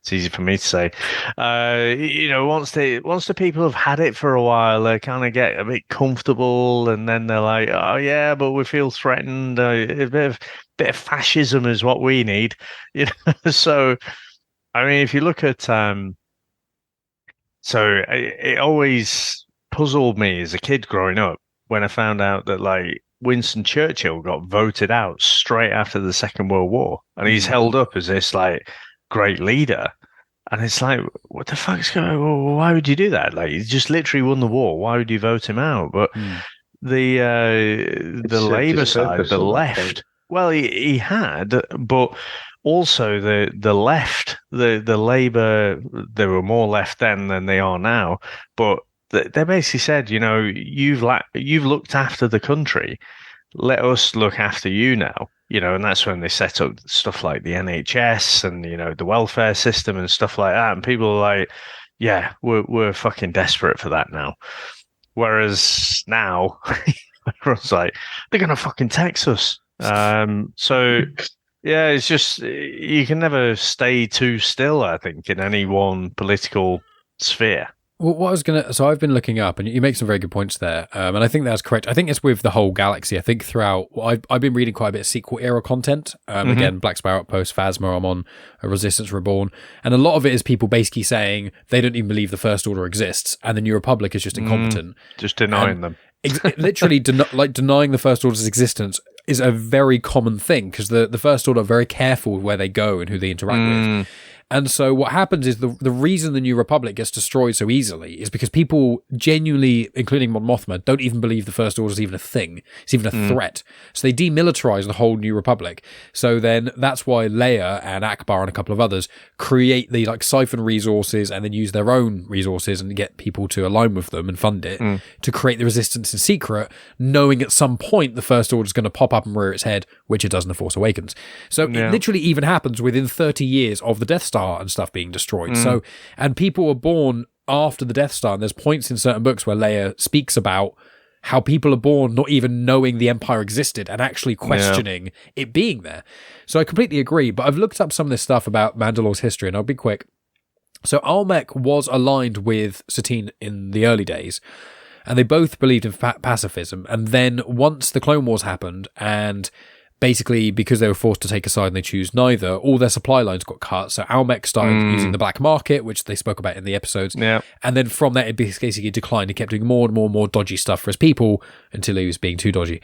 it's easy for me to say. Once the people have had it for a while, they kind of get a bit comfortable, and then they're like, "Oh yeah, but we feel threatened. A bit of fascism is what we need." So, I mean, if you look at, so it always puzzled me as a kid growing up when I found out that like Winston Churchill got voted out straight after the Second World War, and he's held up as this like great leader. And it's like, what the fuck's going on? Well, why would you do that? Like, he just literally won the war. Why would you vote him out? But the Labour side, the left, well, he had, but also the left, the Labour, they were more left then than they are now. But they basically said, you've looked after the country. Let us look after you now. And that's when they set up stuff like the NHS and, the welfare system and stuff like that. And people are like, yeah, we're fucking desperate for that now. Whereas now, everyone's like, they're going to fucking tax us. So, yeah, it's just, you can never stay too still, I think, in any one political sphere. Well, so I've been looking up, and you make some very good points there, and I think that's correct. I think it's with the whole galaxy. I think throughout, I've been reading quite a bit of sequel era content. Again, Black Spire Outpost, Phasma, I'm on Resistance Reborn, and a lot of it is people basically saying they don't even believe the First Order exists, and the New Republic is just incompetent. Just denying them. Literally, denying the First Order's existence is a very common thing, because the First Order are very careful with where they go and who they interact with. And so what happens is the reason the New Republic gets destroyed so easily is because people genuinely, including Mon Mothma, don't even believe the First Order is even a thing. It's even a threat. So they demilitarize the whole New Republic. So then that's why Leia and Akbar and a couple of others create the siphon resources and then use their own resources and get people to align with them and fund it to create the resistance in secret, knowing at some point the First Order is going to pop up and rear its head, which it does in The Force Awakens. So it literally even happens within 30 years of the Death Star and stuff being destroyed. So, and people were born after the Death Star, and there's points in certain books where Leia speaks about how people are born not even knowing the Empire existed and actually questioning it being there. So I completely agree, but I've looked up some of this stuff about Mandalore's history, and I'll be quick. So Almec was aligned with Satine in the early days, and they both believed in pacifism. And then once the Clone Wars happened, and basically, because they were forced to take a side and they choose neither, all their supply lines got cut. So Almec started using the black market, which they spoke about in the episodes. Yeah. And then from that, it basically declined. He kept doing more and more and more dodgy stuff for his people until he was being too dodgy.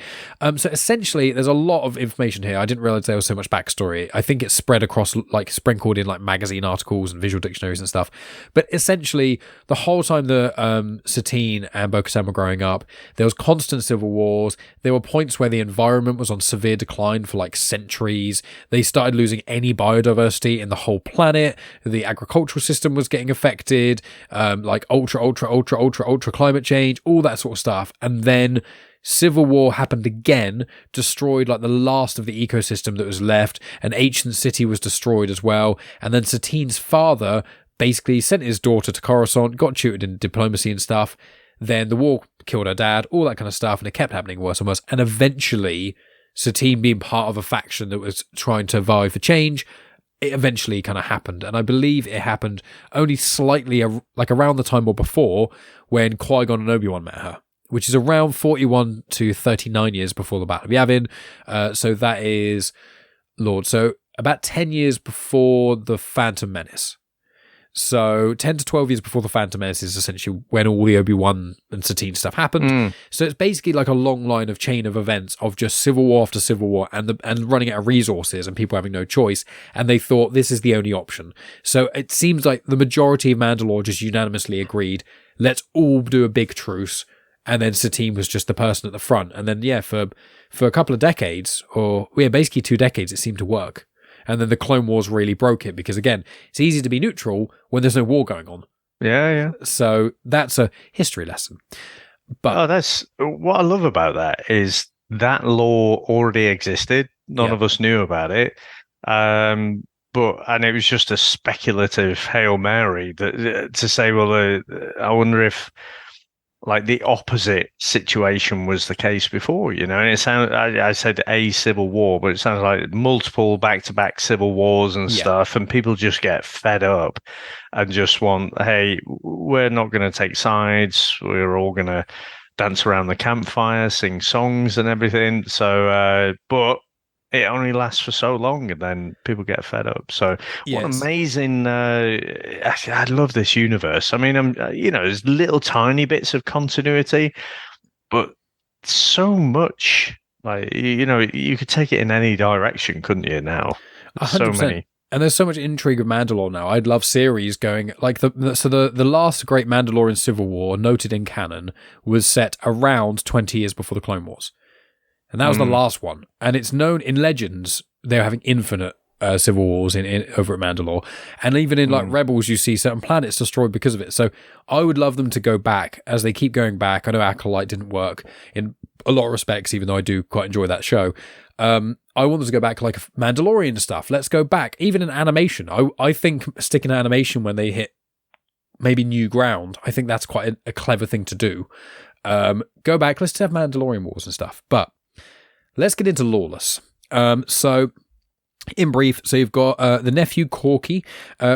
So essentially, there's a lot of information here. I didn't realize there was so much backstory. I think it's spread across, sprinkled in magazine articles and visual dictionaries and stuff. But essentially, the whole time the Satine and Bo-Katan were growing up, there was constant civil wars. There were points where the environment was on severe decline for centuries. They started losing any biodiversity in the whole planet. The agricultural system was getting affected, ultra climate change, all that sort of stuff. And then civil war happened again, destroyed the last of the ecosystem that was left. An ancient city was destroyed as well. And then Satine's father basically sent his daughter to Coruscant, got tutored in diplomacy and stuff. Then the war killed her dad, all that kind of stuff. And it kept happening worse and worse. And eventually, Satine being part of a faction that was trying to vie for change, it eventually kind of happened. And I believe it happened only slightly around the time or before when Qui-Gon and Obi-Wan met her, which is around 41 to 39 years before the Battle of Yavin. So that is So about 10 years before the Phantom Menace. So 10 to 12 years before the Phantom Menace is essentially when all the Obi-Wan and Satine stuff happened. So it's basically a long line of chain of events of just civil war after civil war and running out of resources and people having no choice. And they thought this is the only option. So it seems like the majority of Mandalore just unanimously agreed, let's all do a big truce. And then Satine was just the person at the front. And then, for a couple of decades, basically 2 decades, it seemed to work. And then the Clone Wars really broke it because, again, it's easy to be neutral when there's no war going on. Yeah. So that's a history lesson. But that's what I love about that is that law already existed. None of us knew about it. And it was just a speculative Hail Mary that to say, well, I wonder if like the opposite situation was the case before, and it sounded, I said a civil war, but it sounds like multiple back-to-back civil wars and stuff, and people just get fed up and just want, hey, we're not going to take sides. We're all going to dance around the campfire, sing songs and everything. So, but it only lasts for so long, and then people get fed up. So, what amazing! I love this universe. I mean, there's little tiny bits of continuity, but so much. Like, you could take it in any direction, couldn't you? Now, 100%. So many. And there's so much intrigue with Mandalore now. I'd love series going like the last great Mandalorian civil war noted in canon was set around 20 years before the Clone Wars. And that was the last one. And it's known in Legends, they're having infinite civil wars in over at Mandalore. And even in like Rebels, you see certain planets destroyed because of it. So I would love them to go back as they keep going back. I know Acolyte didn't work in a lot of respects, even though I do quite enjoy that show. I want them to go back like Mandalorian stuff. Let's go back. Even in animation. I think sticking to animation when they hit maybe new ground, I think that's quite a clever thing to do. Go back. Let's have Mandalorian wars and stuff. But let's get into Lawless. So, in brief, you've got the nephew Corky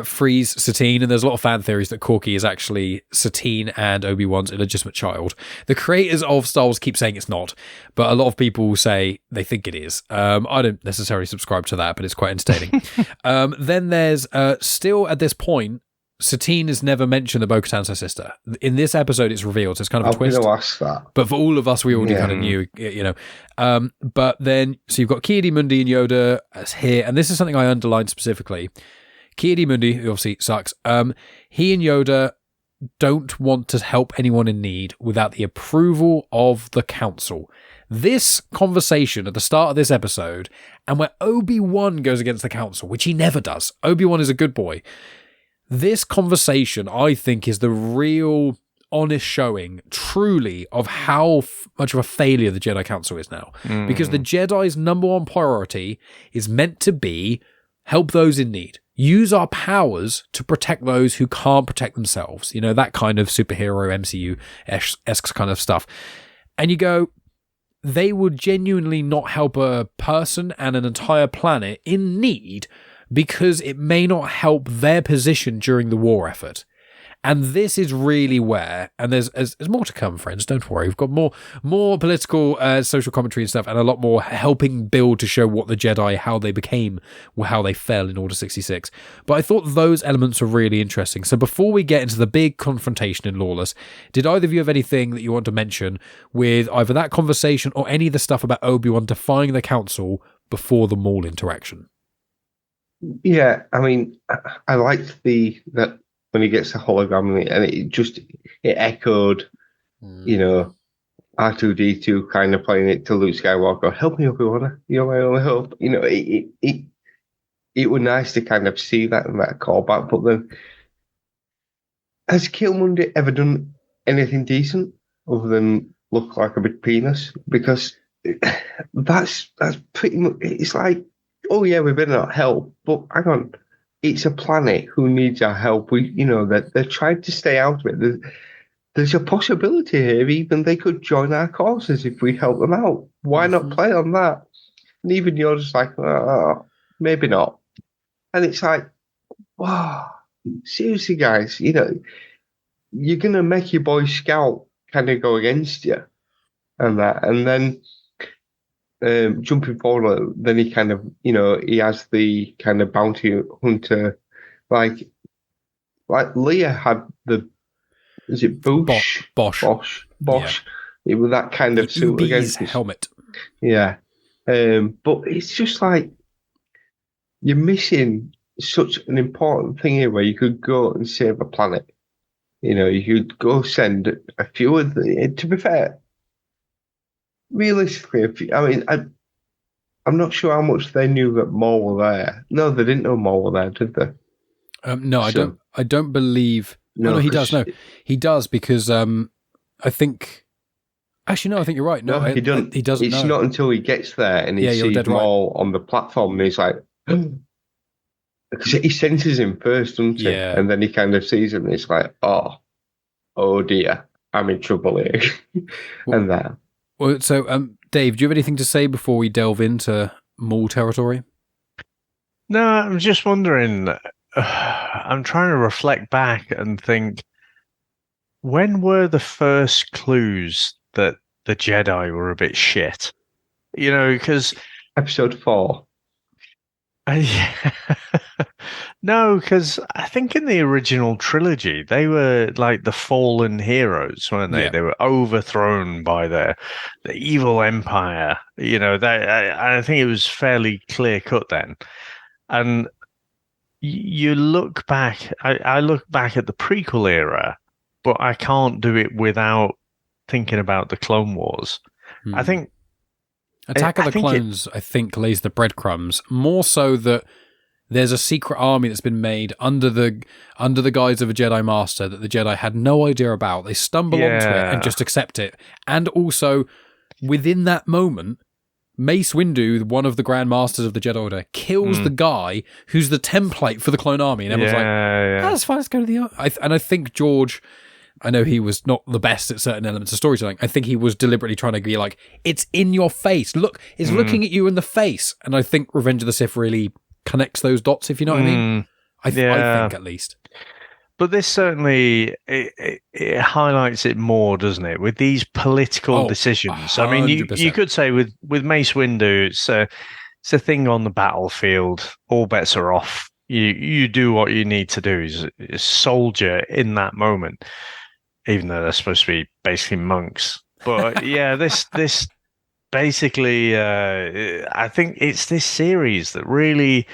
frees Satine, and there's a lot of fan theories that Corky is actually Satine and Obi-Wan's illegitimate child. The creators of Star Wars keep saying it's not, but a lot of people say they think it is. I don't necessarily subscribe to that, but it's quite entertaining. Then there's still at this point, Satine has never mentioned the Bo-Katan's her sister. In this episode, it's revealed. So it's kind of a twist. I'm going to ask that. But for all of us, we already kind of knew, But then, so you've got Ki-Adi-Mundi and Yoda here, and this is something I underlined specifically. Ki-Adi-Mundi, who obviously sucks, he and Yoda don't want to help anyone in need without the approval of the Council. This conversation at the start of this episode, and where Obi-Wan goes against the Council, which he never does. Obi-Wan is a good boy. This conversation, I think, is the real honest showing, truly, of how much of a failure the Jedi Council is now. Because the Jedi's number one priority is meant to be help those in need. Use our powers to protect those who can't protect themselves. That kind of superhero MCU-esque kind of stuff. And you go, they would genuinely not help a person and an entire planet in need because it may not help their position during the war effort. And this is really where, and there's more to come, friends, don't worry. We've got more political, social commentary and stuff, and a lot more helping build to show what the Jedi, how they became, how they fell in Order 66. But I thought those elements were really interesting. So before we get into the big confrontation in Lawless, did either of you have anything that you want to mention with either that conversation or any of the stuff about Obi-Wan defying the Council before the Maul interaction? Yeah, I mean, I liked that when he gets the hologram and it echoed, R2-D2 kind of playing it to Luke Skywalker. Help me, Obi-Wan. You're my only hope. It was nice to kind of see that and that callback. But then, has Ki-Adi-Mundi ever done anything decent other than look like a big penis? Because that's pretty much. It's like, oh yeah, we've been at help, but hang on, it's a planet who needs our help. They're trying to stay out of it. There's a possibility here, even they could join our causes if we help them out. Why not play on that? And even you're just like, maybe not. And it's like, wow, seriously, guys, you're gonna make your boy Scout kind of go against you, and that, and then. Jumping forward, then he kind of, he has the kind of bounty hunter, like Leia had is it Bosch? Bosch. Yeah. It was that kind of suit against his helmet. Yeah. But it's just like, you're missing such an important thing here where you could go and save a planet. You could go send a few of to be fair, realistically, I'm not sure how much they knew that Maul were there. No, they didn't know Maul were there, did they? No, I don't believe. No, he does. No, he does because I think Actually, no, I think you're right. No, he doesn't. He doesn't It's know. not until he gets there and he sees Maul on the platform and he's like, because he senses him first, doesn't he? Yeah. And then he kind of sees him and he's like, oh dear, I'm in trouble here. And that. Well, so, Dave, do you have anything to say before we delve into Maul territory? No, I'm just wondering. I'm trying to reflect back and think, when were the first clues that the Jedi were a bit shit? You know, because Episode 4. No, because I think in the original trilogy they were like the fallen heroes, weren't they? Yeah. They were overthrown by the evil empire. You know, I think it was fairly clear cut then. And you look back. I look back at the prequel era, but I can't do it without thinking about the Clone Wars. I think Attack of the Clones, I think, lays the breadcrumbs. More so that there's a secret army that's been made under the guise of a Jedi Master that the Jedi had no idea about. They stumble onto it and just accept it. And also, within that moment, Mace Windu, one of the Grand Masters of the Jedi Order, kills the guy who's the template for the clone army. And everyone's that's fine, let's go to the... And I think George... I know he was not the best at certain elements of storytelling. I think he was deliberately trying to be like, it's in your face. Look, it's looking at you in the face. And I think Revenge of the Sith really connects those dots, if you know what I mean. I think at least. But this certainly, it highlights it more, doesn't it? With these political decisions. 100%. I mean, you could say with Mace Windu, it's a thing on the battlefield. All bets are off. You do what you need to do as a soldier in that moment. Even though they're supposed to be basically monks. But yeah, this basically, I think it's this series that really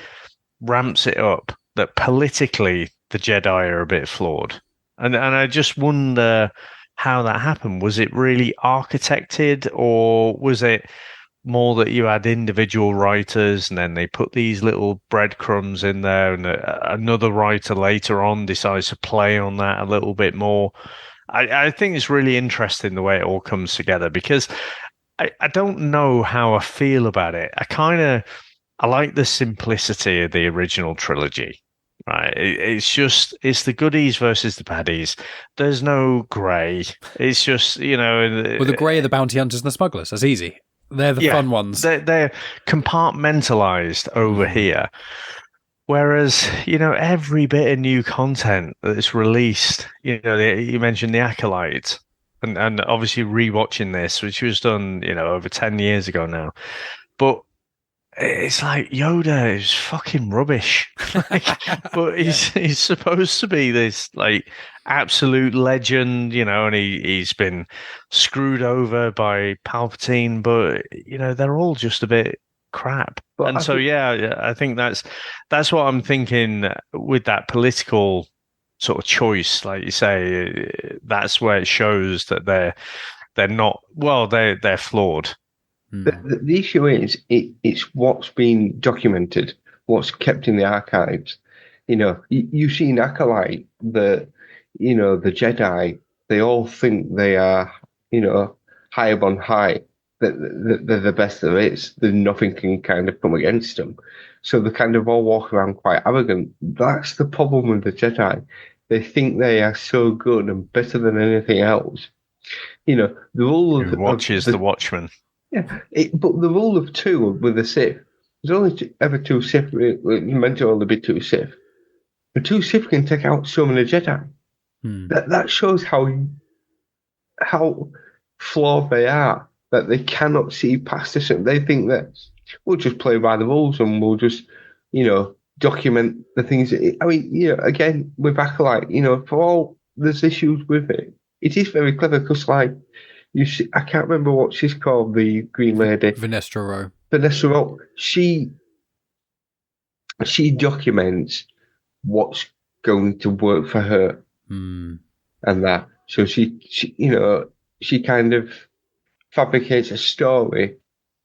ramps it up, that politically the Jedi are a bit flawed. And I just wonder how that happened. Was it really architected, or was it more that you had individual writers and then they put these little breadcrumbs in there, and another writer later on decides to play on that a little bit more? I think it's really interesting the way it all comes together, because I don't know how I feel about it. I like the simplicity of the original trilogy, right? It's the goodies versus the baddies. There's no grey. It's just, well, the grey are the bounty hunters and the smugglers. That's easy. They're the fun ones. They're compartmentalized over here. Whereas, every bit of new content that's released, you mentioned The Acolyte, and obviously rewatching this, which was done, over 10 years ago now. But it's like Yoda is fucking rubbish. But he's supposed to be this, absolute legend, and he's been screwed over by Palpatine, but, they're all just a bit crap. But I think that's what I'm thinking with that political sort of choice, like you say. That's where it shows that they're not, well, they're flawed. The issue is it's what's been documented, what's kept in the archives. You see in Acolyte that the Jedi, they all think they are high up on high. They're the best there is. That nothing can kind of come against them. So they kind of all walk around quite arrogant. That's the problem with the Jedi. They think they are so good and better than anything else. The rule of watches the Watchman. Yeah, but the rule of two with the Sith. There's only ever two Sith. Meant to only be two Sith. But two Sith can take out so many Jedi. That shows how flawed they are. That they cannot see past this. They think that we'll just play by the rules and we'll just, document the things. Again, with Acolyte, for all there's issues with it, it is very clever because, you see, I can't remember what she's called, the Green Lady. Vanessa Rowe. Vanessa Rowe. She documents what's going to work for her and that. So she kind of fabricates a story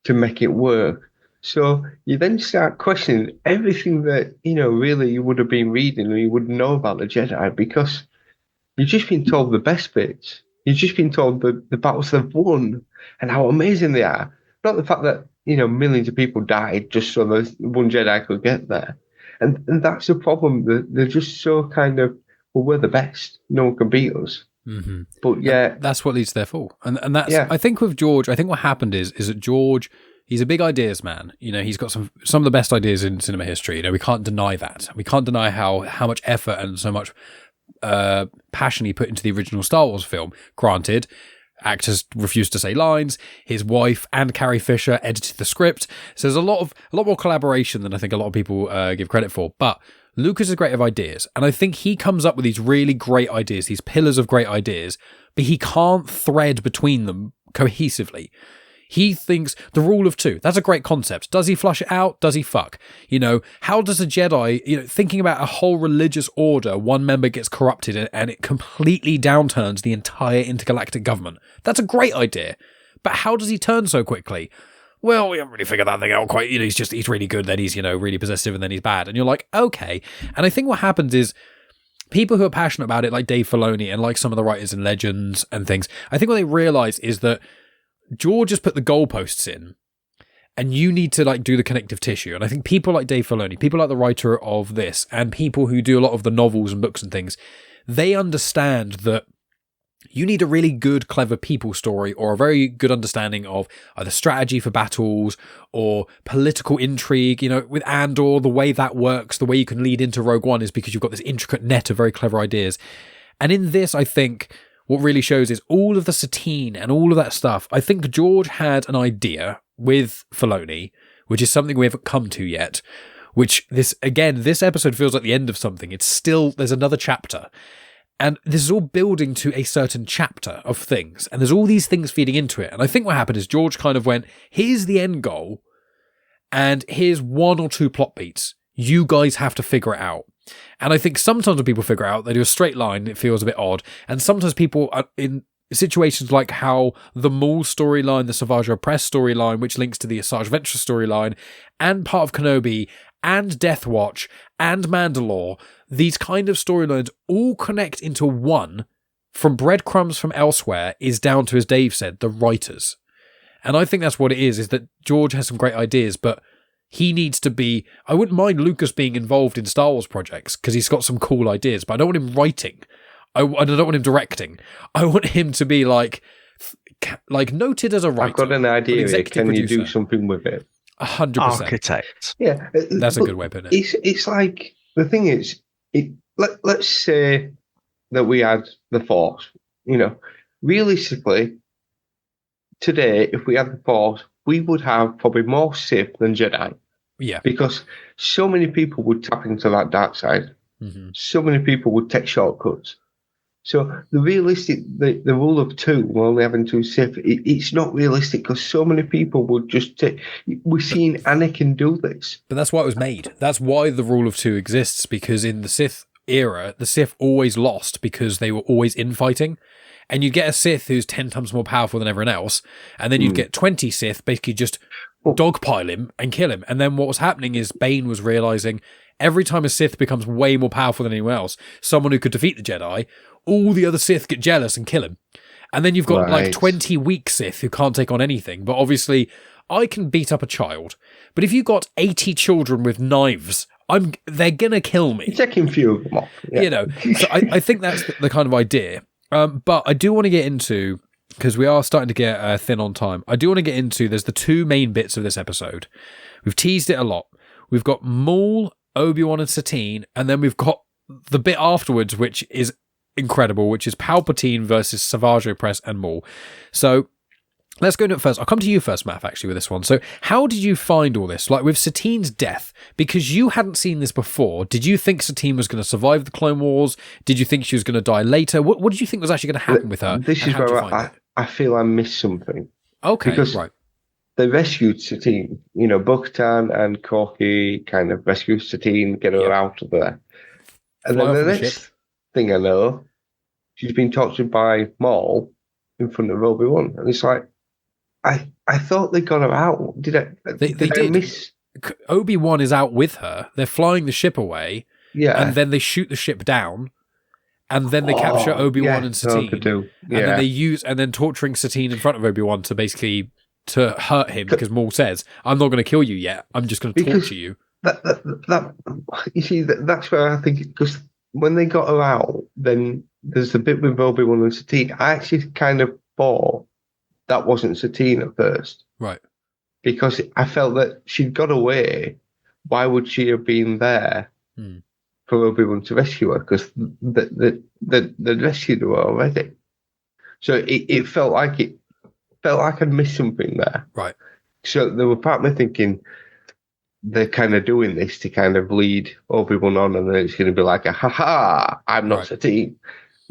to make it work. So you then start questioning everything that, really you would have been reading or you would know about the Jedi, because you've just been told the best bits. You've just been told the battles they've won and how amazing they are. Not the fact that, millions of people died just so the one Jedi could get there. And that's the problem. They're just so kind of, well, we're the best. No one can beat us. Mm-hmm. But yeah. And that's what leads to their fall. And that's, I think with George, I think what happened is that George, he's a big ideas man. He's got some of the best ideas in cinema history. We can't deny that. We can't deny how much effort and so much passion he put into the original Star Wars film. Granted, actors refused to say lines. His wife and Carrie Fisher edited the script. So there's a lot more collaboration than I think a lot of people give credit for. But Lucas is great of ideas, and I think he comes up with these really great ideas, these pillars of great ideas, but he can't thread between them cohesively. He thinks the rule of two, that's a great concept. Does he flush it out? Does he fuck? How does a Jedi, thinking about a whole religious order, one member gets corrupted and it completely downturns the entire intergalactic government? That's a great idea. But how does he turn so quickly? Well, we haven't really figured that thing out quite. He's really good, then he's, really possessive, and then he's bad. And you're like, okay. And I think what happens is people who are passionate about it, like Dave Filoni and like some of the writers in Legends and things, I think what they realize is that George has put the goalposts in, and you need to do the connective tissue. And I think people like Dave Filoni, people like the writer of this, and people who do a lot of the novels and books and things, they understand that you need a really good, clever people story or a very good understanding of either strategy for battles or political intrigue. With Andor, the way that works, the way you can lead into Rogue One is because you've got this intricate net of very clever ideas. And in this, I think what really shows is all of the Satine and all of that stuff. I think George had an idea with Filoni, which is something we haven't come to yet, which this episode feels like the end of something. It's still, there's another chapter. And this is all building to a certain chapter of things. And there's all these things feeding into it. And I think what happened is George kind of went, here's the end goal. And here's one or two plot beats. You guys have to figure it out. And I think sometimes when people figure out, they do a straight line, it feels a bit odd. And sometimes people are in situations like how the Maul storyline, the Savage Opress storyline, which links to the Asajj Ventress storyline, and part of Kenobi, and Death Watch, and Mandalore, these kind of storylines all connect into one from breadcrumbs from elsewhere is down to, as Dave said, the writers. And I think that's what it is that George has some great ideas, but he needs to be... I wouldn't mind Lucas being involved in Star Wars projects because he's got some cool ideas, but I don't want him writing. I don't want him directing. I want him to be like noted as a writer. I've got an idea. Can you do something with it? 100%. Architect. Yeah. That's a good way of putting it. It's like, the thing is, let's say that we had the Force. Realistically, today, if we had the Force, we would have probably more Sith than Jedi. Yeah. Because so many people would tap into that dark side. Mm-hmm. So many people would take shortcuts. So the rule of two, we're only having two Sith, it's not realistic because so many people would just take... We're seeing Anakin do this. But that's why it was made. That's why the rule of two exists, because in the Sith era, the Sith always lost because they were always infighting. And you get a Sith who's 10 times more powerful than everyone else, and then you'd get 20 Sith basically just dogpile him and kill him. And then what was happening is Bane was realizing every time a Sith becomes way more powerful than anyone else, someone who could defeat the Jedi, all the other Sith get jealous and kill him. And then you've got 20 weak Sith who can't take on anything. But obviously, I can beat up a child. But if you've got 80 children with knives, they're going to kill me. You're taking a few of them off. Yeah. So I think that's the kind of idea. But I do want to get into, because we are starting to get thin on time, I do want to get into, there's the two main bits of this episode. We've teased it a lot. We've got Maul, Obi-Wan and Satine, and then we've got the bit afterwards, which is incredible, which is Palpatine versus Savage Opress and Maul. So let's go into it first. I'll come to you first, Maff, actually, with this one. So how did you find all this? Like with Satine's death, because you hadn't seen this before, did you think Satine was going to survive the Clone Wars? Did you think she was going to die later? What did you think was actually going to happen with her? This is where I feel I missed something. Okay, because right. They rescued Satine. Bo-Katan and Corky kind of rescued Satine, get her out of there. And then the next thing I know, she's been tortured by Maul in front of Obi-Wan. And it's like, I thought they got her out. Did I miss? Obi-Wan is out with her. They're flying the ship away. Yeah. And then they shoot the ship down. and then they capture Obi-Wan and Satine. They do. Yeah. And then they use, and then torturing Satine in front of Obi-Wan to basically to hurt him, because Maul says, "I'm not going to kill you yet. I'm just going to torture you." That you see, that's where I think, because when they got her out, then there's the bit with Obi-Wan and Satine. I actually kind of thought that wasn't Satine at first, right? Because I felt that she'd got away. Why would she have been there for Obi-Wan to rescue her? Because they'd rescued her already. So it felt like I'd missed something there. Right. So there were part of me thinking they're kind of doing this to kind of lead Obi-Wan on, and then it's going to be like I'm not Satine.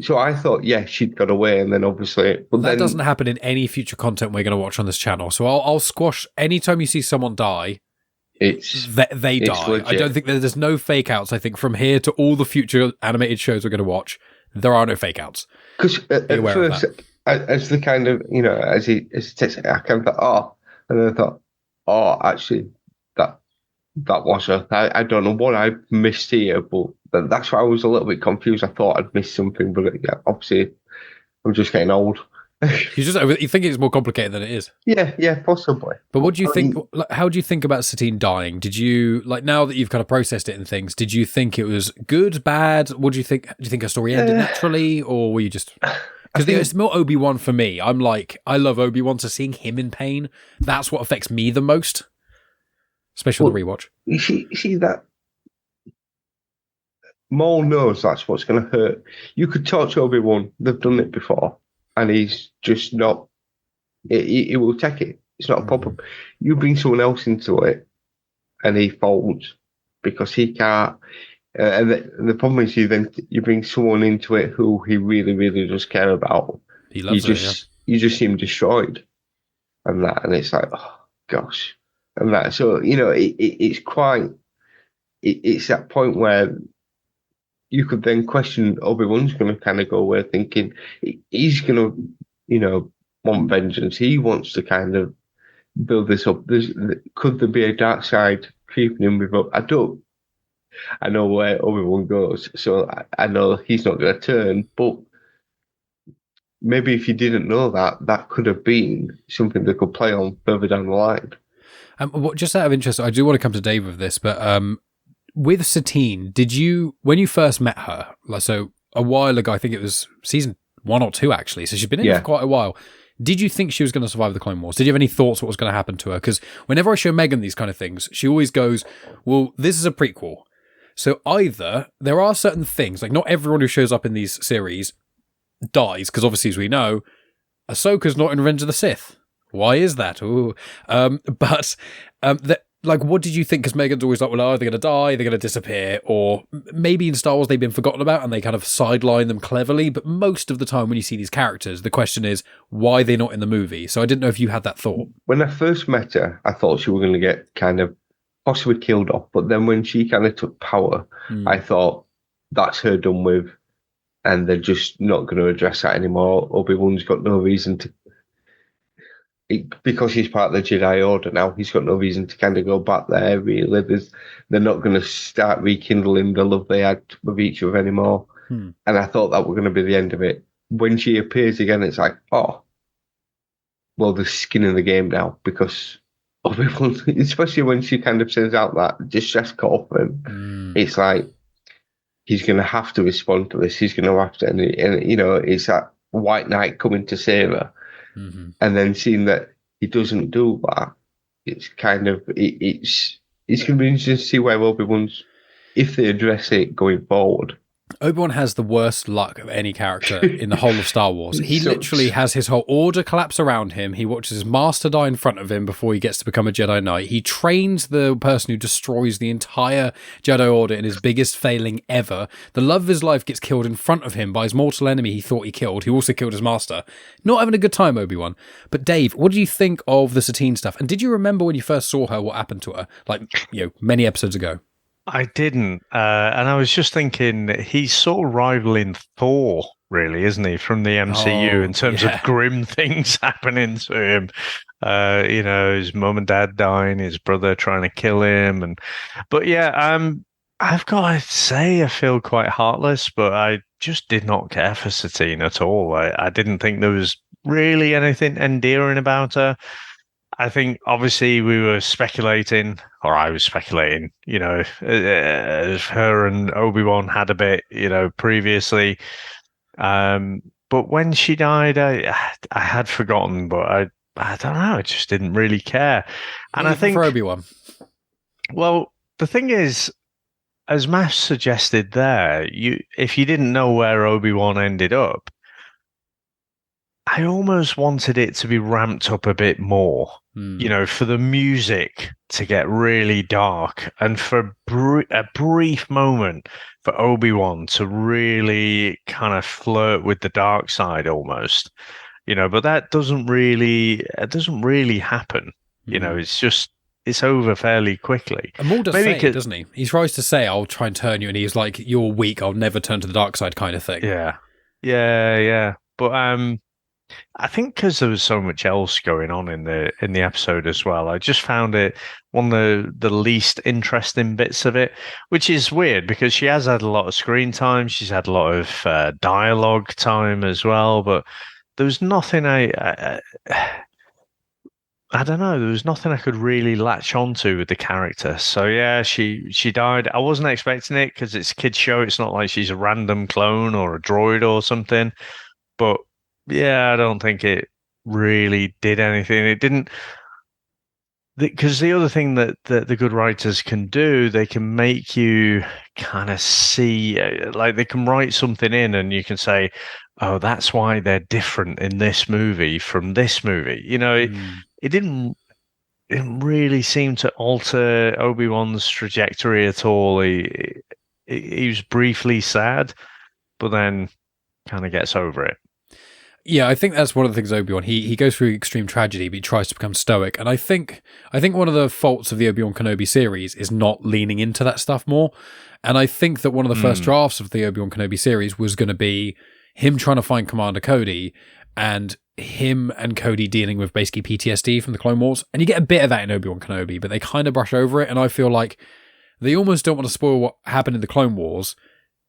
So I thought, she'd got away, and then obviously... But that doesn't happen in any future content we're going to watch on this channel. So I'll squash anytime you see someone die, they die. Legit. I don't think there's no fake outs. I think from here to all the future animated shows we're going to watch, there are no fake outs. Because at first, as the kind of, as he takes it, I kind of thought, and then I thought, actually, that was her. I don't know what I missed here, but that's why I was a little bit confused. I thought I'd missed something, but obviously I'm just getting old. You think it's more complicated than it is? Yeah, possibly. But what do you think? How do you think about Satine dying? Did you, now that you've kind of processed it and things, did you think it was good, bad? What do you think? Do you think her story ended naturally, or were you just? Because it's more Obi-Wan for me. I'm like, I love Obi-Wan, so seeing him in pain, that's what affects me the most. Especially the rewatch. You see that Maul knows that's what's going to hurt. You could talk to Obi-Wan. They've done it before, and he's just not. He will take it. It's not a problem. You bring someone else into it, and he folds because he can't. And the problem is, you bring someone into it who he really, really does care about. He loves it. You just see him destroyed, and it's like, oh gosh. And that, so it's quite. It's that point where you could then question Obi-Wan's going to kind of go away thinking he's going to, want vengeance. He wants to kind of build this up. Could there be a dark side creeping in with? I know where Obi-Wan goes, so I know he's not going to turn. But maybe if you didn't know that could have been something they could play on further down the line. Just out of interest, I do want to come to Dave with this, but with Satine, when you first met her, so a while ago, I think it was season 1 or 2 actually, so she's been in for quite a while. Did you think she was going to survive the Clone Wars? Did you have any thoughts what was going to happen to her? Because whenever I show Megan these kind of things, she always goes, well, this is a prequel. So either there are certain things, like not everyone who shows up in these series dies, because obviously, as we know, Ahsoka's not in Revenge of the Sith. Why is that? What did you think? Because Megan's always like, well, are they going to die? They're going to disappear? Or maybe in Star Wars they've been forgotten about and they kind of sideline them cleverly. But most of the time when you see these characters, the question is, why they're not in the movie? So I didn't know if you had that thought. When I first met her, I thought she was going to get kind of possibly killed off. But then when she kind of took power, I thought that's her done with. And they're just not going to address that anymore. Obi-Wan's got no reason to. Because he's part of the Jedi Order now, he's got no reason to kind of go back there, really. They're not going to start rekindling the love they had with each other anymore. And I thought that was going to be the end of it. When she appears again, it's like, oh, well, there's skin in the game now, because Obi-Wan, especially when she kind of sends out that distress call for him, it's like, he's going to have to respond to this. He's going to have to, and it's that White Knight coming to save her. And then seeing that he doesn't do that, it's kind of it's going to be interesting to see where Obi-Wan's, if they address it going forward. Obi-Wan has the worst luck of any character in the whole of Star Wars. He literally has his whole order collapse around him. He watches his master die in front of him before he gets to become a Jedi Knight. He trains the person who destroys the entire Jedi Order in his biggest failing ever. The love of his life gets killed in front of him by his mortal enemy he thought he killed, who also killed his master. Not having a good time, Obi-Wan. But Dave, what do you think of the Satine stuff? And did you remember when you first saw her, what happened to her? Many episodes ago. I didn't. And I was just thinking, he's sort of rivaling Thor, really, isn't he, from the MCU in terms of grim things happening to him. His mum and dad dying, his brother trying to kill him. I've got to say, I feel quite heartless, but just did not care for Satine at all. I didn't think there was really anything endearing about her. I think obviously we were speculating, or I was speculating, her and Obi-Wan had a bit, previously. But when she died, I had forgotten, but I don't know, I just didn't really care. And I think for Obi-Wan. Well, the thing is, as Maff suggested there, if you didn't know where Obi-Wan ended up, I almost wanted it to be ramped up a bit more, for the music to get really dark and for a brief moment for Obi-Wan to really kind of flirt with the dark side almost, but that doesn't really happen. It's over fairly quickly. And Maul does say it, doesn't he? He tries to say, I'll try and turn you, and he's like, you're weak, I'll never turn to the dark side kind of thing. Yeah. But I think because there was so much else going on in the episode as well, I just found it one of the least interesting bits of it, which is weird because she has had a lot of screen time, she's had a lot of dialogue time as well, but there was nothing I don't know. There was nothing I could really latch onto with the character. So yeah, she died. I wasn't expecting it because it's a kid's show. It's not like she's a random clone or a droid or something. But yeah, I don't think it really did anything. It didn't. Because the other thing that the good writers can do, they can make you kind of see, like they can write something in and you can say, oh, that's why they're different in this movie from this movie. It didn't really seem to alter Obi-Wan's trajectory at all. He was briefly sad, but then kind of gets over it. Yeah, I think that's one of the things Obi-Wan, he goes through extreme tragedy, but he tries to become stoic. And I think one of the faults of the Obi-Wan Kenobi series is not leaning into that stuff more. And I think that one of the first drafts of the Obi-Wan Kenobi series was going to be him trying to find Commander Cody and him and Cody dealing with basically PTSD from the Clone Wars. And you get a bit of that in Obi-Wan Kenobi, but they kind of brush over it. And I feel like they almost don't want to spoil what happened in the Clone Wars,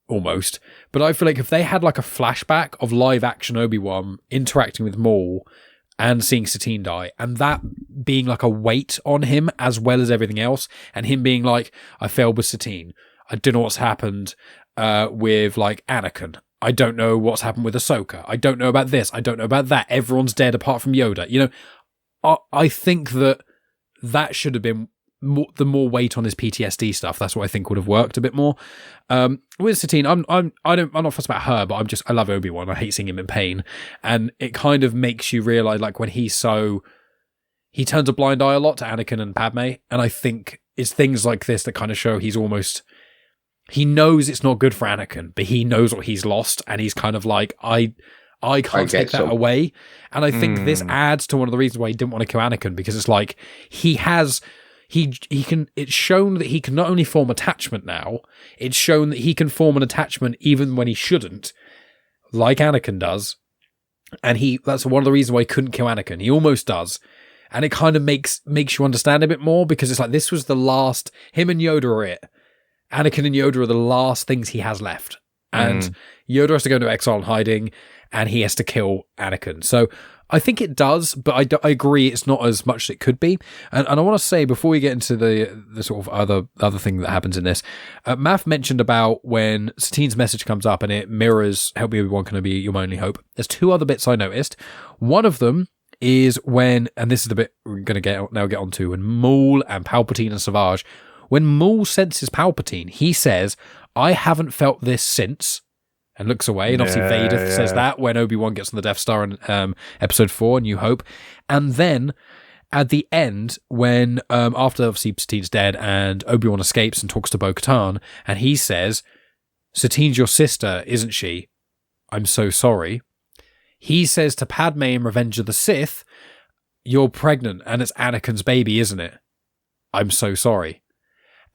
almost. But I feel like if they had like a flashback of live action Obi-Wan interacting with Maul and seeing Satine die, and that being like a weight on him as well as everything else, and him being like, I failed with Satine. I don't know what's happened with like Anakin. I don't know what's happened with Ahsoka. I don't know about this. I don't know about that. Everyone's dead apart from Yoda. I think that should have been the more weight on his PTSD stuff. That's what I think would have worked a bit more. With Satine, I'm not fussed about her, but I love Obi-Wan. I hate seeing him in pain, and it kind of makes you realize, like, when he turns a blind eye a lot to Anakin and Padme, and I think it's things like this that kind of show he knows it's not good for Anakin, but he knows what he's lost, and he's kind of like, I can't take that away. And I think this adds to one of the reasons why he didn't want to kill Anakin, because it's like it's shown that he can not only form attachment now, it's shown that he can form an attachment even when he shouldn't, like Anakin does. And that's one of the reasons why he couldn't kill Anakin. He almost does. And it kind of makes you understand a bit more, because it's like, this was the last, him and Yoda are it. Anakin and Yoda are the last things he has left. And Yoda has to go into exile and hiding, and he has to kill Anakin. So I think it does, but I agree it's not as much as it could be. And I want to say, before we get into the sort of other thing that happens in this, Maff mentioned about when Satine's message comes up and it mirrors "Help me, Obi-Wan Kenobi, you're my only hope." There's two other bits I noticed. One of them is when, and this is the bit we're going to get onto, when Maul and Palpatine and Savage, when Maul senses Palpatine, he says, "I haven't felt this since," and looks away. And obviously Vader says that when Obi-Wan gets on the Death Star in episode 4, New Hope. And then at the end, when after obviously Satine's dead and Obi-Wan escapes and talks to Bo-Katan, and he says, "Satine's your sister, isn't she? I'm so sorry." He says to Padme in Revenge of the Sith, "You're pregnant and it's Anakin's baby, isn't it? I'm so sorry."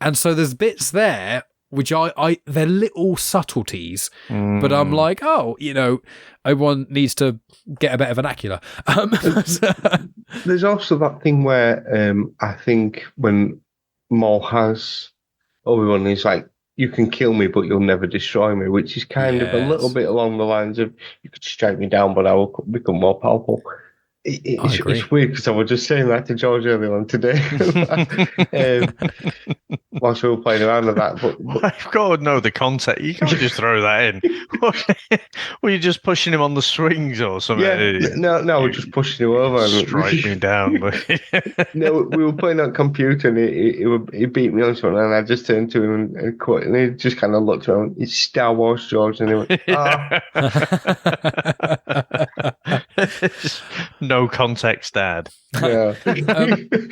And so there's bits there which they're little subtleties, but I'm like, oh, Obi-Wan needs to get a better vernacular. There's also that thing where I think when Maul has Obi-Wan, he's like, you can kill me, but you'll never destroy me, which is kind of a little Yes. bit along the lines of you could strike me down, but I will become more powerful. I agree. It's weird because I was just saying that to George earlier on today, whilst we were playing around with that. But I've got to know the context. You can't just throw that in. Were you just pushing him on the swings or something? yeah, no, we're just pushing him over. Strike me down. No, we were playing on computer and he beat me on something, and I just turned to him and quit, and he just kind of looked around. It's Star Wars, George, and he went, No context, Dad. yeah.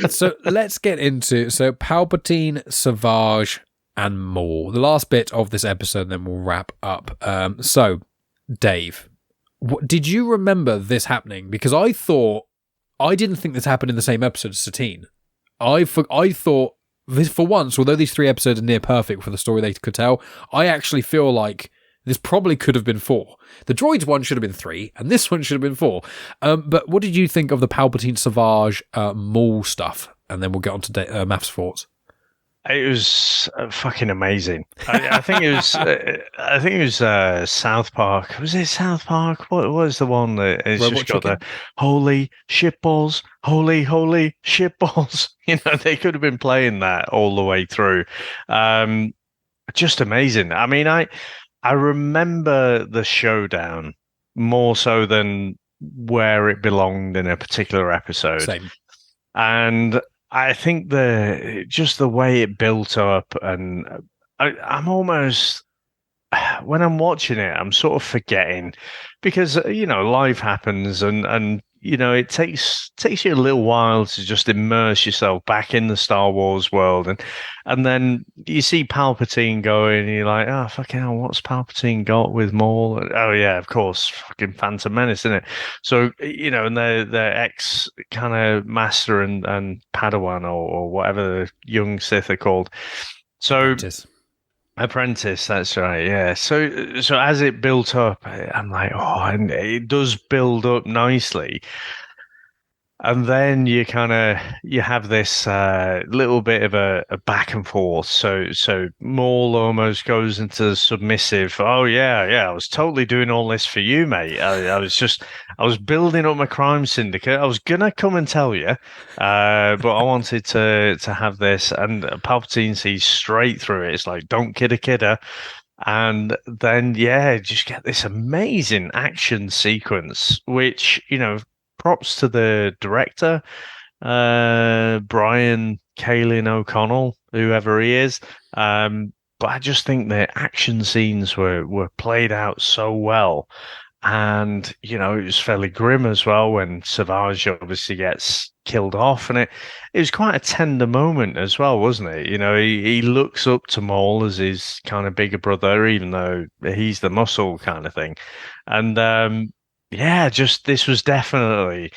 So let's get into Palpatine, Savage, and Maul. The last bit of this episode, then we'll wrap up. So, Dave, did you remember this happening? Because I didn't think this happened in the same episode as Satine. I thought this, for once, although these 3 episodes are near perfect for the story they could tell, I actually feel like this probably could have been 4. The droids one should have been 3, and this one should have been 4. But what did you think of the Palpatine, Savage, Maul stuff? And then we'll get on to Maff's thoughts. It was fucking amazing. I think it was. I think it was South Park. Was it South Park? What was the one that it's Robot just got Chicken? the holy shitballs, holy shitballs? You know, they could have been playing that all the way through. Just amazing. I mean, I remember the showdown more so than where it belonged in a particular episode. Same. And I think just the way it built up, and I'm almost, when I'm watching it, I'm sort of forgetting, because life happens, and it takes you a little while to just immerse yourself back in the Star Wars world, and then you see Palpatine going, and you're like, oh fucking hell, what's Palpatine got with Maul? Oh yeah, of course, fucking Phantom Menace, isn't it? So and their ex kind of master and Padawan or whatever the young Sith are called. So Apprentice, that's right, yeah. So as it built up, I'm like, oh, and it does build up nicely. And then you have this little bit of a back and forth. So Maul almost goes into submissive. Oh yeah, I was totally doing all this for you, mate. I was building up my crime syndicate. I was gonna come and tell you, but I wanted to have this. And Palpatine sees straight through it. It's like, don't kid a kidder. And then just get this amazing action sequence, which props to the director, Brian Kalin O'Connell, whoever he is. But I just think the action scenes were played out so well. And, it was fairly grim as well when Savage obviously gets killed off. And it was quite a tender moment as well, wasn't it? He looks up to Maul as his kind of bigger brother, even though he's the muscle kind of thing. And, just this was definitely,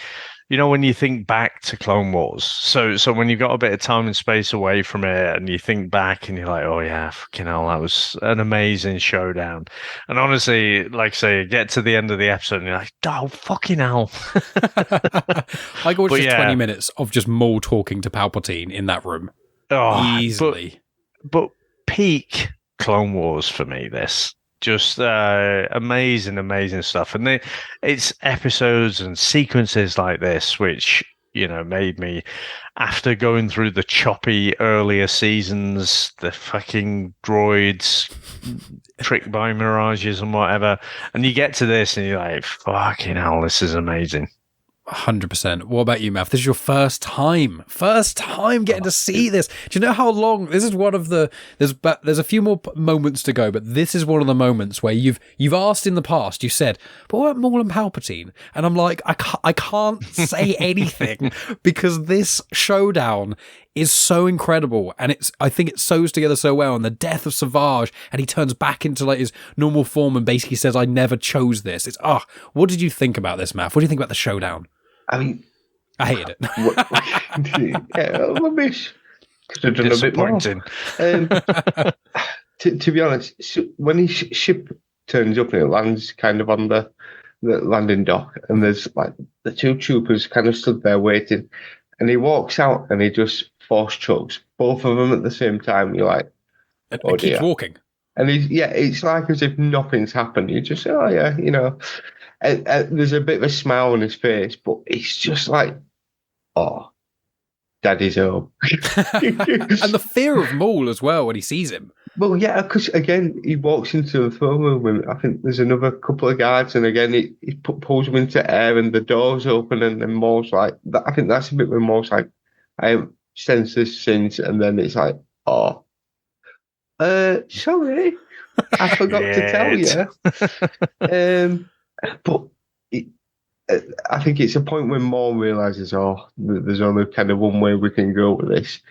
when you think back to Clone Wars. So when you've got a bit of time and space away from it and you think back and you're like, oh yeah, fucking hell, that was an amazing showdown. And honestly, like I say, get to the end of the episode and you're like, oh, fucking hell. I watched just 20 minutes of just Maul talking to Palpatine in that room. Oh, easily. But peak Clone Wars for me, this. Just amazing stuff. And it's episodes and sequences like this, which, made me, after going through the choppy earlier seasons, the fucking droids tricked by mirages and whatever, and you get to this and you're like, fucking hell, this is amazing. 100%. What about you, Maff? This is your first time getting to see this. Do you know how long? This is one of the. There's a few more moments to go, but this is one of the moments where you've asked in the past. You said, "But what about Maul and Palpatine?" And I'm like, I can't say anything because this showdown is so incredible, and I think it sews together so well. And the death of Savage, and he turns back into like his normal form and basically says, "I never chose this." It's what did you think about this, Maff? What do you think about the showdown? I mean, I hated it. Rubbish. Could have done a bit more. To be honest, when his ship turns up and it lands kind of on the landing dock, and there's like the 2 troopers kind of stood there waiting, and he walks out and he just force chokes both of them at the same time. You're like, And keeps walking. And it's like as if nothing's happened. You just say, oh yeah, and there's a bit of a smile on his face, but it's just like, oh, Daddy's home. And the fear of Maul as well when he sees him. Well, yeah, because again, he walks into the throne room and I think there's another couple of guards, and again, he pulls him into air and the door's open, and then Maul's like, I think that's a bit when Maul's like, I haven't sensed this since, and then it's like, oh, sorry, I forgot to tell you. But I think it's a point when Maul realizes, oh, there's only kind of one way we can go with this,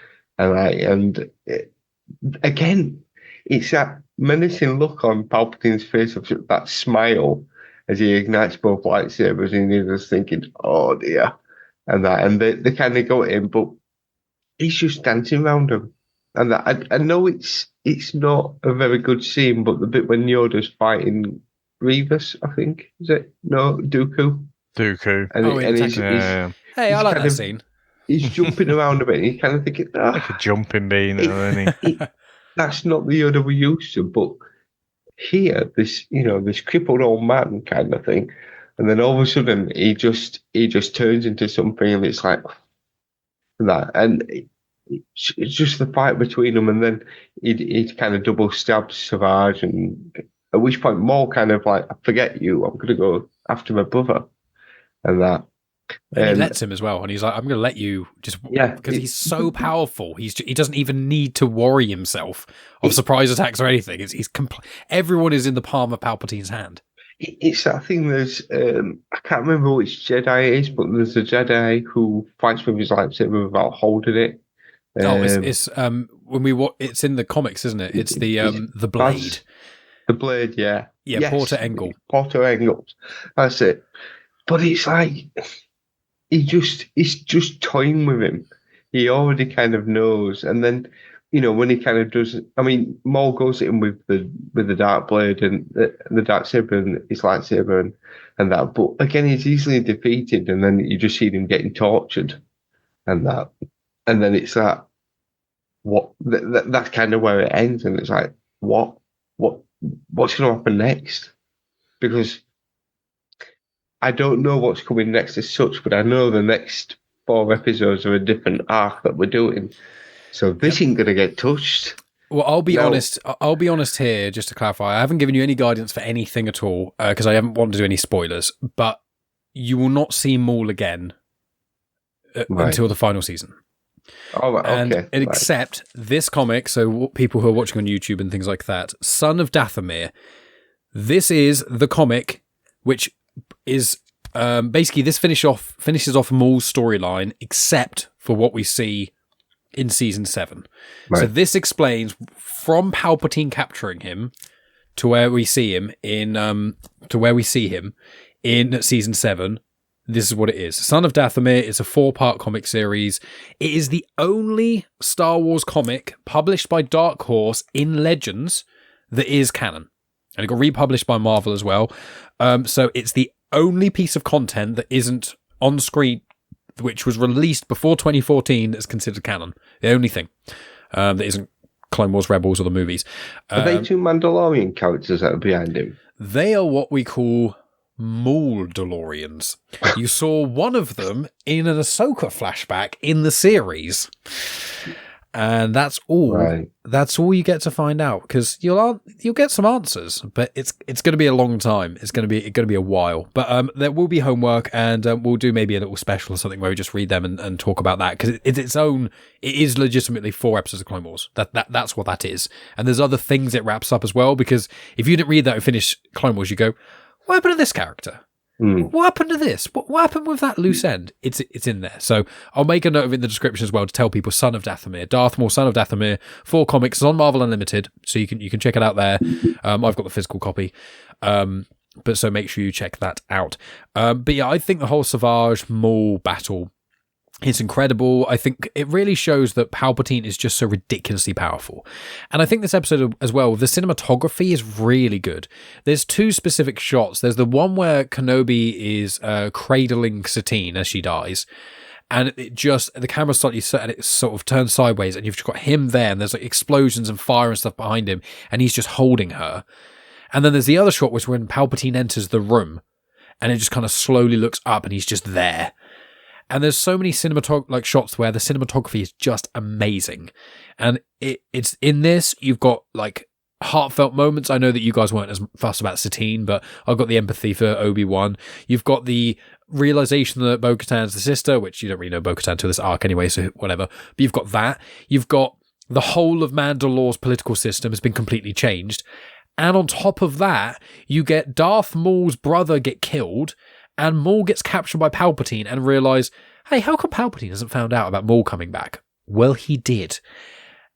again, it's that menacing look on Palpatine's face of that smile as he ignites both lightsabers, and he's just thinking, "Oh dear," and they kind of go at him, but he's just dancing around him, and I know it's not a very good scene, but the bit when Yoda's fighting Grievous, I think, is it? No, Dooku. And he's hey, I like that scene. He's jumping around a bit, and he's kind of thinking, like a jumping bean, isn't he? That's not the Yoda we're used to, but here, this crippled old man kind of thing, and then all of a sudden he just turns into something, and it's like that, and it's just the fight between them, and then he kind of double stabs Savage, and at which point Maul kind of like, I forget you, I'm gonna go after my brother, and that. And he lets him as well, and he's like, "I'm going to let you because he's so powerful. He doesn't even need to worry himself of surprise attacks or anything. Everyone is in the palm of Palpatine's hand." It's that thing. There's I can't remember which Jedi it is, but there's a Jedi who fights with his lightsaber without holding it. It's it's in the comics, isn't it? It's the blade. The blade, yeah. Yeah, yes. Porter Engle. That's it. But it's like he's just toying with him. He already kind of knows, and then when he kind of does. I mean, Maul goes at him with the dark blade and the Darksaber and his lightsaber and that. But again, he's easily defeated, and then you just see him getting tortured, and that, and then it's that. That's kind of where it ends, and it's like what's going to happen next? Because I don't know what's coming next as such, but I know the next 4 episodes are a different arc that we're doing. So this ain't going to get touched. Well, I'll be honest. I'll be honest here, just to clarify. I haven't given you any guidance for anything at all because I haven't wanted to do any spoilers. But you will not see Maul again until the final season. Oh, okay. And except this comic, so people who are watching on YouTube and things like that, Son of Dathomir. This is the comic which is basically this finishes off Maul's storyline, except for what we see in season 7. Right. So this explains from Palpatine capturing him to where we see him in season 7. This is what it is. Son of Dathomir is a 4-part comic series. It is the only Star Wars comic published by Dark Horse in Legends that is canon. And it got republished by Marvel as well. So it's the only piece of content that isn't on screen, which was released before 2014, that's considered canon. The only thing that isn't Clone Wars Rebels or the movies. Are they 2 Mandalorian characters that are behind him? They are what we call Maul-DeLoreans. You saw one of them in an Ahsoka flashback in the series. And that's all. Right. That's all you get to find out, because you'll get some answers, but it's going to be a long time. It's going to be a while. But there will be homework, and we'll do maybe a little special or something where we just read them and talk about that, because it's its own. It is legitimately 4 episodes of Clone Wars. That's what that is. And there's other things it wraps up as well, because if you didn't read that and finish Clone Wars, you go, what happened to this character? What happened to this? What happened with that loose end? It's in there. So I'll make a note of it in the description as well to tell people Son of Dathomir, Darth Maul, Son of Dathomir, 4 comics. It's on Marvel Unlimited, so you can check it out there. I've got the physical copy. But so make sure you check that out. But yeah, I think the whole Savage Maul battle, it's incredible. I think it really shows that Palpatine is just so ridiculously powerful. And I think this episode as well, the cinematography is really good. There's 2 specific shots. There's the one where Kenobi is cradling Satine as she dies. and the camera's slightly set and it sort of turns sideways, and you've got him there, and there's like explosions and fire and stuff behind him, and he's just holding her. And then there's the other shot, which when Palpatine enters the room, and it just kind of slowly looks up, and he's just there. And there's so many shots where the cinematography is just amazing, and it's in this. You've got like heartfelt moments. I know that you guys weren't as fussed about Satine, but I've got the empathy for Obi-Wan. You've got the realization that Bo-Katan's the sister, which you don't really know Bo-Katan to this arc anyway, so whatever. But you've got that. You've got the whole of Mandalore's political system has been completely changed. And on top of that, you get Darth Maul's brother get killed, and Maul gets captured by Palpatine and realise, hey, how come Palpatine hasn't found out about Maul coming back? Well, he did.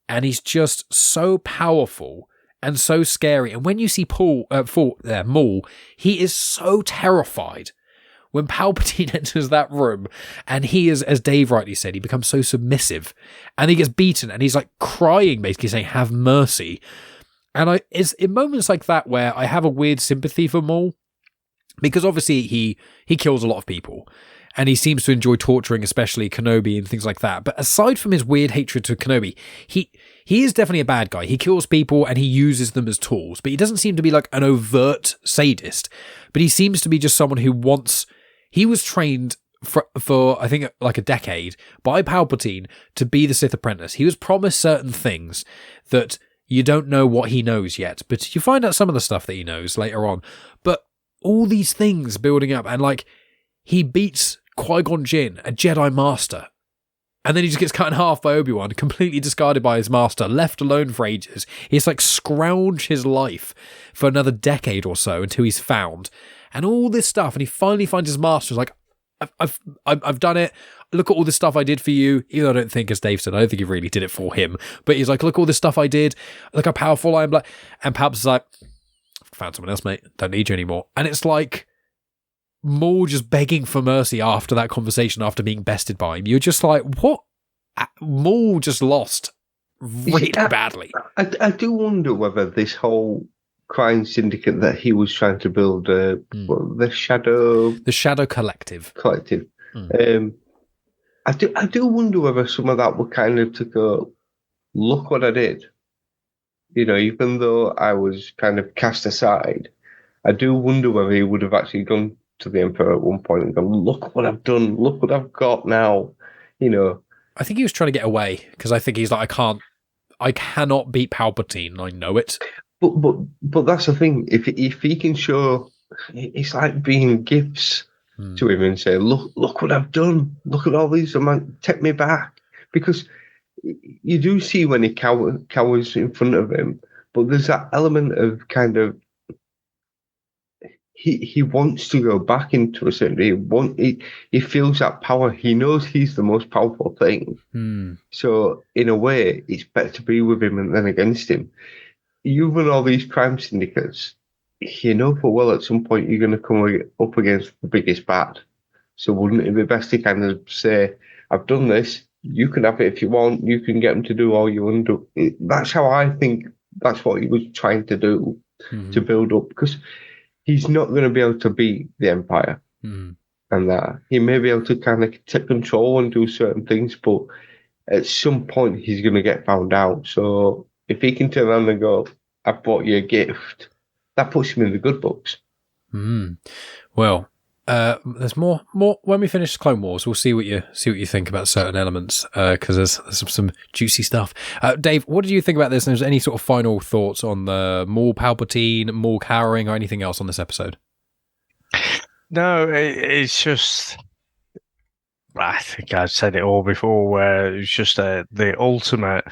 And he's just so powerful and so scary. And when you see Maul, he is so terrified. When Palpatine enters that room, and he is, as Dave rightly said, he becomes so submissive, and he gets beaten, and he's like crying, basically saying, have mercy. And it's in moments like that where I have a weird sympathy for Maul, because obviously he kills a lot of people, and he seems to enjoy torturing, especially Kenobi and things like that. But aside from his weird hatred to Kenobi, he is definitely a bad guy. He kills people and he uses them as tools, but he doesn't seem to be like an overt sadist. But he seems to be just someone who wants... He was trained for I think like a decade by Palpatine to be the Sith Apprentice. He was promised certain things that you don't know what he knows yet, but you find out some of the stuff that he knows later on. But all these things building up, and like he beats Qui-Gon Jinn, a Jedi Master, and then he just gets cut in half by Obi-Wan, completely discarded by his master, left alone for ages. He's like scrounge his life for another decade or so until he's found, and all this stuff, and he finally finds his master. He's like, I've done it. Look at all this stuff I did for you. Even though I don't think, as Dave said, I don't think he really did it for him. But he's like, look, all this stuff I did. Look how powerful I am. And Palpatine's like, found someone else, mate. Don't need you anymore. And it's like Maul just begging for mercy after that conversation, after being bested by him. You're just like, what? Maul just lost really badly. I do wonder whether this whole crime syndicate that he was trying to build, the Shadow Collective. I do wonder whether some of that were kind of to go, look what I did. You know, even though I was kind of cast aside, I do wonder whether he would have actually gone to the Emperor at one point and gone, look what I've done, look what I've got now. You know, I think he was trying to get away, because I think he's like, I cannot beat Palpatine. I know it. But that's the thing. If he can show, it's like being gifts to him and say, look what I've done. Look at all these. Man, take me back. Because you do see when he cowers in front of him, but there's that element of kind of he wants to go back into a certain way. He feels that power. He knows he's the most powerful thing. So in a way, it's better to be with him than against him. You run all these crime syndicates, you know full well at some point you're going to come up against the biggest bad. So wouldn't it be best to kind of say, I've done this, you can have it if you want, you can get them to do all you want to do. That's how I think that's what he was trying to do, to build up, because he's not going to be able to beat the Empire. And that he may be able to kind of take control and do certain things, but at some point he's going to get found out. So if he can turn around and go, I bought you a gift, that puts him in the good books. Well, there's more when we finish Clone Wars. We'll see what you think about certain elements, because there's some juicy stuff. Dave, what did you think about this? And is there any sort of final thoughts on the Maul Palpatine, Maul cowering, or anything else on this episode? No, it's just, I think I've said it all before, where it's just the ultimate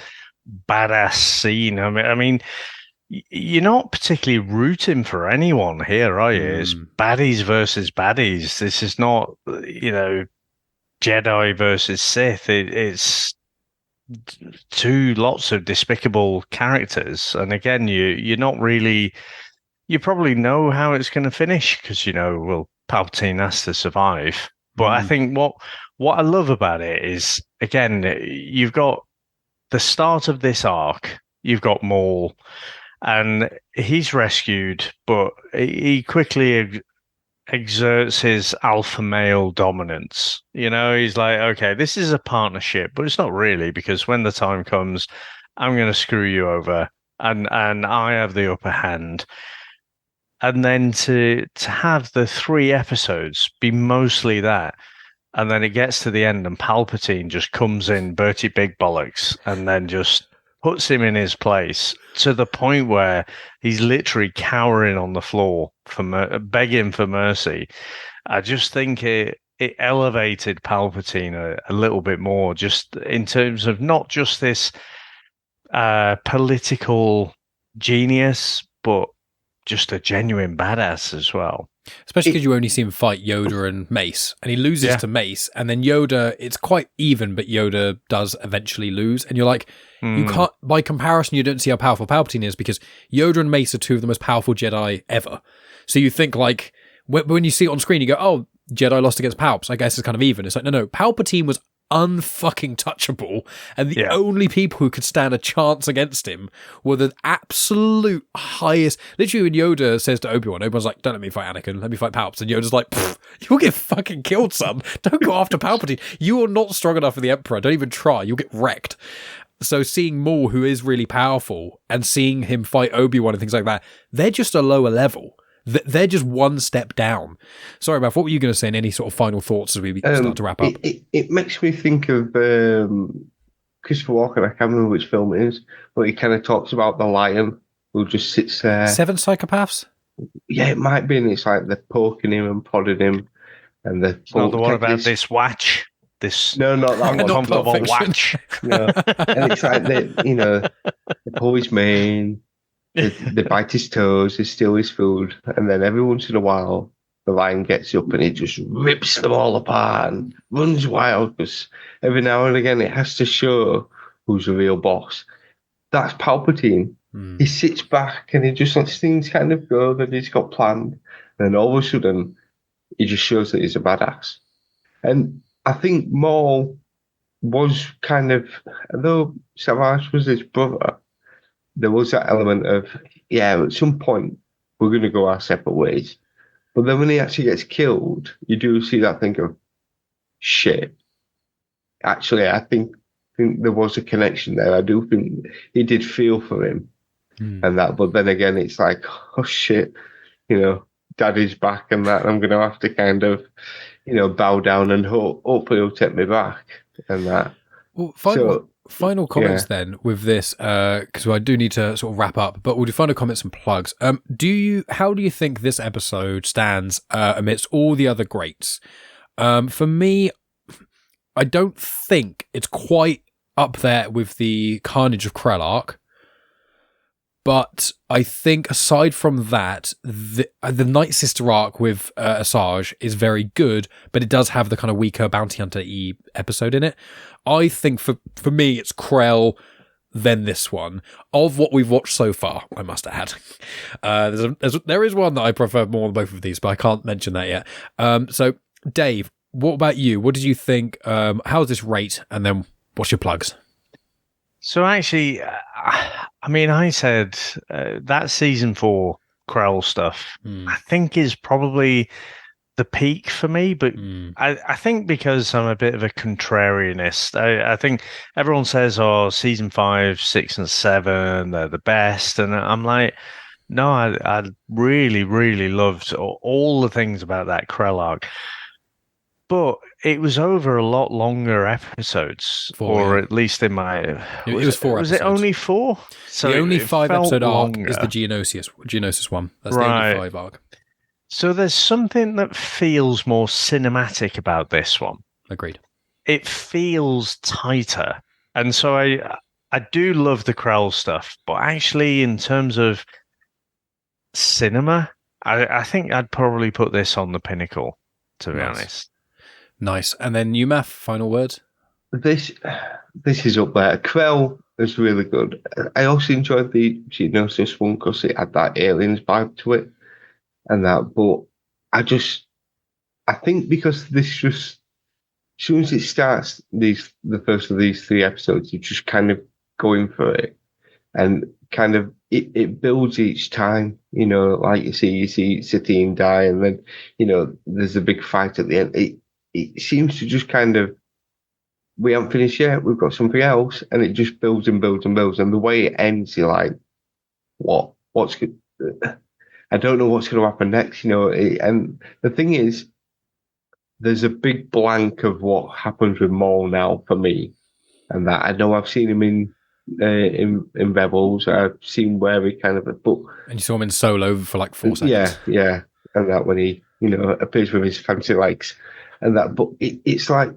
badass scene. I mean, you're not particularly rooting for anyone here, are you? It's baddies versus baddies. This is not, Jedi versus Sith. It's two lots of despicable characters. And again, you're not really, you probably know how it's going to finish, because, Palpatine has to survive. But I think what I love about it is, again, you've got the start of this arc, you've got Maul, and he's rescued, but he quickly exerts his alpha male dominance. He's like, okay, this is a partnership, but it's not really, because when the time comes, I'm going to screw you over, and I have the upper hand. And then to have the 3 episodes be mostly that, and then it gets to the end and Palpatine just comes in, Bertie Big Bollocks, and then just puts him in his place to the point where he's literally cowering on the floor begging for mercy. I just think it elevated Palpatine a little bit more, just in terms of not just this political genius, but just a genuine badass as well. Especially because you only see him fight Yoda and Mace, and he loses to Mace, and then Yoda, it's quite even, but Yoda does eventually lose, and you're like, you can't, by comparison, you don't see how powerful Palpatine is, because Yoda and Mace are 2 of the most powerful Jedi ever. So you think, like, when you see it on screen, you go, oh, Jedi lost against Palps, I guess it's kind of even. It's like, no, Palpatine was unfucking touchable, and the only people who could stand a chance against him were the absolute highest. Literally, when Yoda says to Obi-Wan, Obi-Wan's like, don't let me fight Anakin, let me fight Palps, and Yoda's like, you'll get fucking killed, son. Don't go after Palpatine. You are not strong enough for the Emperor. Don't even try. You'll get wrecked. So seeing Maul, who is really powerful, and seeing him fight Obi-Wan and things like that, they're just a lower level. They're just one step down. Sorry, Maff, what were you going to say? And any sort of final thoughts as we start to wrap up? It makes me think of Christopher Walken. I can't remember which film it is, but he kind of talks about the lion who just sits there. 7 Psychopaths? Yeah, it might be. And it's like they're poking him and prodding him. And they're not the one about this watch. No, not that one. Comfortable watch. No. And it's like they pull his mane. They bite his toes, they steal his food, and then every once in a while, the lion gets up and he just rips them all apart and runs wild, because every now and again it has to show who's the real boss. That's Palpatine. He sits back and he just lets things kind of go that he's got planned, and then all of a sudden, he just shows that he's a badass. And I think Maul was kind of, although Savage was his brother, there was that element of, at some point, we're going to go our separate ways. But then when he actually gets killed, you do see that think of, shit. Actually, I think there was a connection there. I do think he did feel for him and that. But then again, it's like, oh, shit, Daddy's back and that. I'm going to have to kind of, bow down and hopefully he'll take me back and that. Well, final comments then with this, because I do need to sort of wrap up, but we'll do final comments and plugs. How do you think this episode stands amidst all the other greats? For me, I don't think it's quite up there with the Carnage of Krell arc, but I think aside from that, the Night Sister arc with Asajj is very good, but it does have the kind of weaker Bounty Hunter-y episode in it. I think for me, it's Krell, then this one. Of what we've watched so far, I must add. There is one that I prefer more than both of these, but I can't mention that yet. So, Dave, what about you? What did you think? How's this rate? And then what's your plugs? So actually, I said that season 4 Krell stuff, I think is probably the peak for me, but I think because I'm a bit of a contrarianist, I think everyone says, season 5, 6 and 7, they're the best. And I'm like, no, I really, really loved all the things about that Krell arc. But it was over a lot longer episodes, at least in my... It was 4 episodes. Was it only 4? So the only 5 episode longer. arc is the Geonosis one. That's the only 5 arc. So there's something that feels more cinematic about this one. Agreed. It feels tighter. And so I do love the Krell stuff, but actually in terms of cinema, I think I'd probably put this on the pinnacle, to be honest. Nice. And then you, Maff, final words? This is up there. Krell is really good. I also enjoyed the Geonosis one because it had that aliens vibe to it and that. But I think because this just, as soon as it starts, the first of these 3 episodes, you're just kind of going for it. and kind of it builds each time. Like you see Satine die, and then there's a big fight at the end. It seems to just kind of, we haven't finished yet. We've got something else, and it just builds and builds and builds. And the way it ends, you're like, what's good? I don't know what's going to happen next. And the thing is, there's a big blank of what happens with Maul now for me, and that I know I've seen him in Rebels. I've seen where he kind of, but and you saw him in Solo for like 4 seconds. Yeah, and that when he appears with his fancy legs, and that. But it's like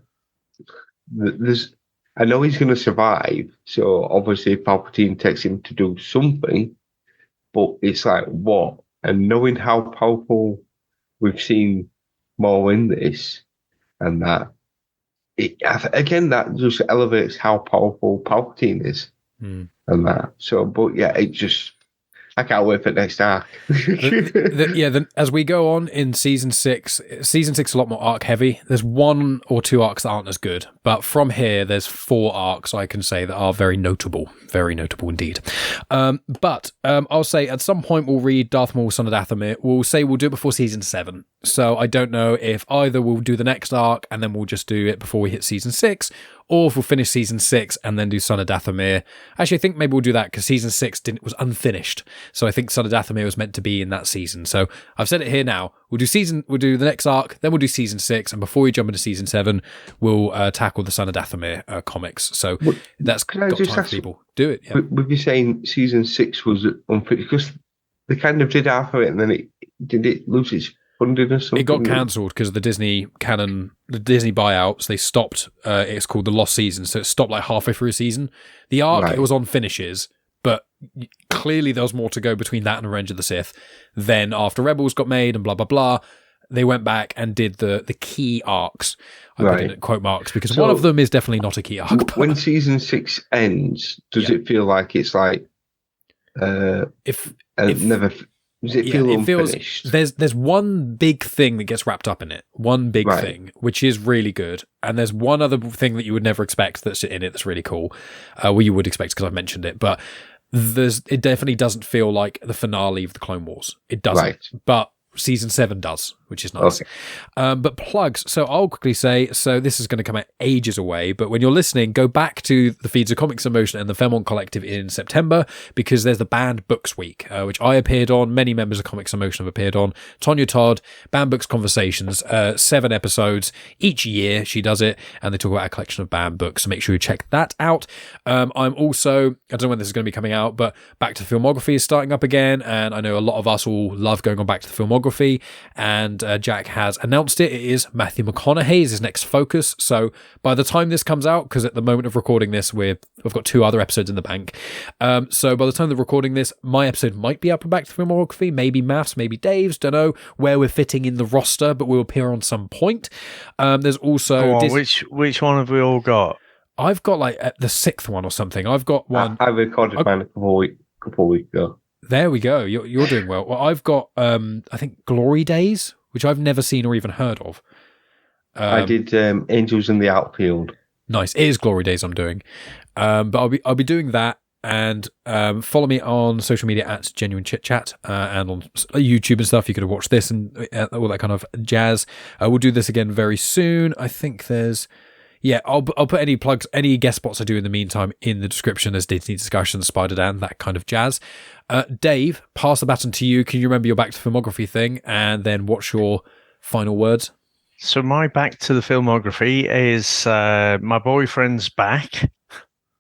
I know he's going to survive. So obviously Palpatine takes him to do something, but it's like what? And knowing how powerful we've seen Maul in this, and that again, that just elevates how powerful Palpatine is, and that. So, but yeah, I can't wait for next arc. As we go on in season 6 is a lot more arc heavy. There's 1 or 2 arcs that aren't as good, but from here there's 4 arcs I can say that are very notable indeed. But I'll say at some point we'll read Darth Maul, Son of Dathomir. We'll do it before season 7. So I don't know if either we'll do the next arc and then we'll just do it before we hit season 6, or if we'll finish season 6 and then do Son of Dathomir. Actually, I think maybe we'll do that because season 6 was unfinished. So I think Son of Dathomir was meant to be in that season. So I've said it here now. We'll do the next arc, then we'll do season 6, and before we jump into season 7, we'll tackle the Son of Dathomir comics. So that's got time for people. Do it. Yeah. With you saying season 6 was unfinished, because they kind of did half of it, and then did it lose its funding or something? It got cancelled because of the Disney canon, the Disney buyouts. They stopped. It's called the Lost Season, so it stopped like halfway through a season. The arc it was on finishes, but clearly there was more to go between that and Revenge of the Sith. Then after Rebels got made and blah blah blah, they went back and did the key arcs. I put in quote marks because one of them is definitely not a key arc. When season 6 ends, does it feel like it's like never? Does it feel unfinished? There's one big thing that gets wrapped up in it. One big thing, which is really good. And there's one other thing that you would never expect that's in it that's really cool. Well, you would expect because I've mentioned it. But it definitely doesn't feel like the finale of the Clone Wars. It doesn't. Right. But season 7 does, which is nice. Okay. But plugs. So I'll quickly say, so this is going to come out ages away, but when you're listening, go back to the feeds of Comics in Motion and the Fairmont Collective in September, because there's the Banned Books Week, which I appeared on. Many members of Comics in Motion have appeared on. Tonya Todd, Banned Books Conversations, 7 episodes each year. She does it, and they talk about a collection of banned books. So make sure you check that out. I'm also, I don't know when this is going to be coming out, but Back to the Filmography is starting up again, and I know a lot of us all love going on Back to the Filmography. And Jack has announced it. It is Matthew McConaughey's his next focus. So by the time this comes out, because at the moment of recording this, we've got 2 other episodes in the bank. So by the time of recording this, my episode might be up and Back to Filmography, maybe Maff's, maybe Dave's, don't know where we're fitting in the roster, but we'll appear on some point. There's also which one have we all got? I've got like the 6th one or something. I've got one. I recorded mine a couple of weeks ago. There we go. You're doing well. Well, I've got, I think, Glory Days, which I've never seen or even heard of. I did Angels in the Outfield. Nice. It is Glory Days I'm doing. But I'll be doing that. And follow me on social media at Genuine Chit-Chat and on YouTube and stuff. You could have watched this and all that kind of jazz. We'll do this again very soon. I think there's... Yeah, I'll put any plugs, any guest spots I do in the meantime in the description. There's Disney discussions, Spider-Dan, that kind of jazz. Dave, pass the baton to you. Can you remember your Back to Filmography thing? And then what's your final words? So my Back to the Filmography is My Boyfriend's Back.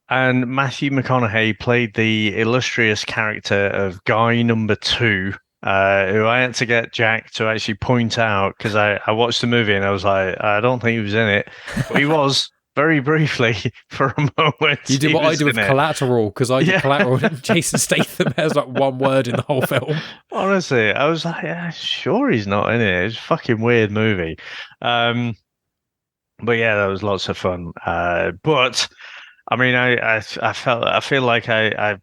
And Matthew McConaughey played the illustrious character of Guy Number 2, who I had to get Jack to actually point out, because I watched the movie and I was like, I don't think he was in it. But he was, very briefly, for a moment. You did what I did with Collateral, because I did Collateral and Jason Statham has like one word in the whole film. Honestly, I was like, yeah, sure he's not in it. It's a fucking weird movie. But yeah, that was lots of fun. But I mean, I feel like I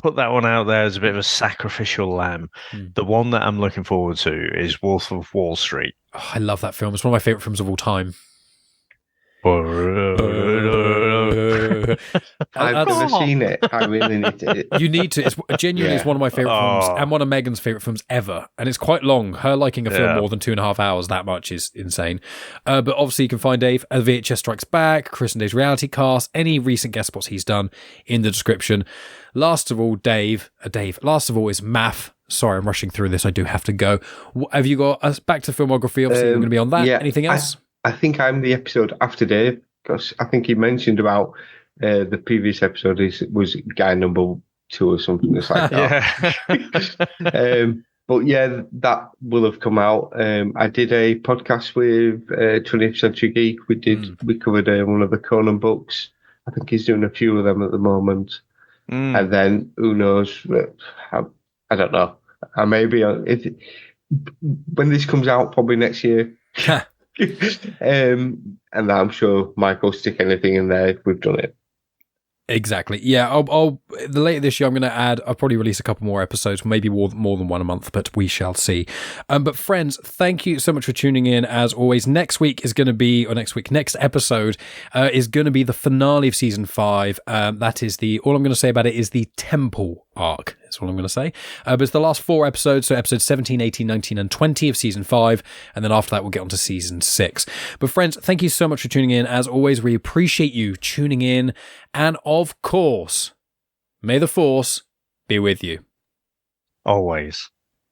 put that one out there as a bit of a sacrificial lamb. The one that I'm looking forward to is Wolf of Wall Street. Oh, I love that film. It's one of my favorite films of all time. I've never seen it. I really need to. You need to. It's genuinely it's one of my favorite films and one of Megan's favorite films ever. And it's quite long. Her liking a film more than 2.5 hours, that much is insane. But obviously you can find Dave at VHS Strikes Back, Chris and Dave's Reality Cast, any recent guest spots he's done in the description. Last of all, last of all is Maff. Sorry, I'm rushing through this. I do have to go. Have you got us back to filmography? Obviously, we're going to be on that. Yeah, anything else? I think I'm the episode after Dave, because I think he mentioned about the previous episode was guy number 2 or something. It's like that. But yeah, that will have come out. I did a podcast with 20th Century Geek. We covered one of the Conan books. I think he's doing a few of them at the moment. And then who knows? I don't know. I may be when this comes out, probably next year. And I'm sure Mike will stick anything in there if we've done it. Exactly. Yeah, I'll later this year I'm going to add. I'll probably release a couple more episodes, maybe more than one a month, but we shall see. But friends, thank you so much for tuning in. As always, next episode is going to be the finale of season 5. That is all I'm going to say about it is the Temple arc. That's what I'm going to say. But it's the last 4 episodes, so episodes 17, 18, 19, and 20 of season 5, and then after that we'll get on to season 6. But friends, thank you so much for tuning in. As always, we appreciate you tuning in, and of course, may the Force be with you. Always.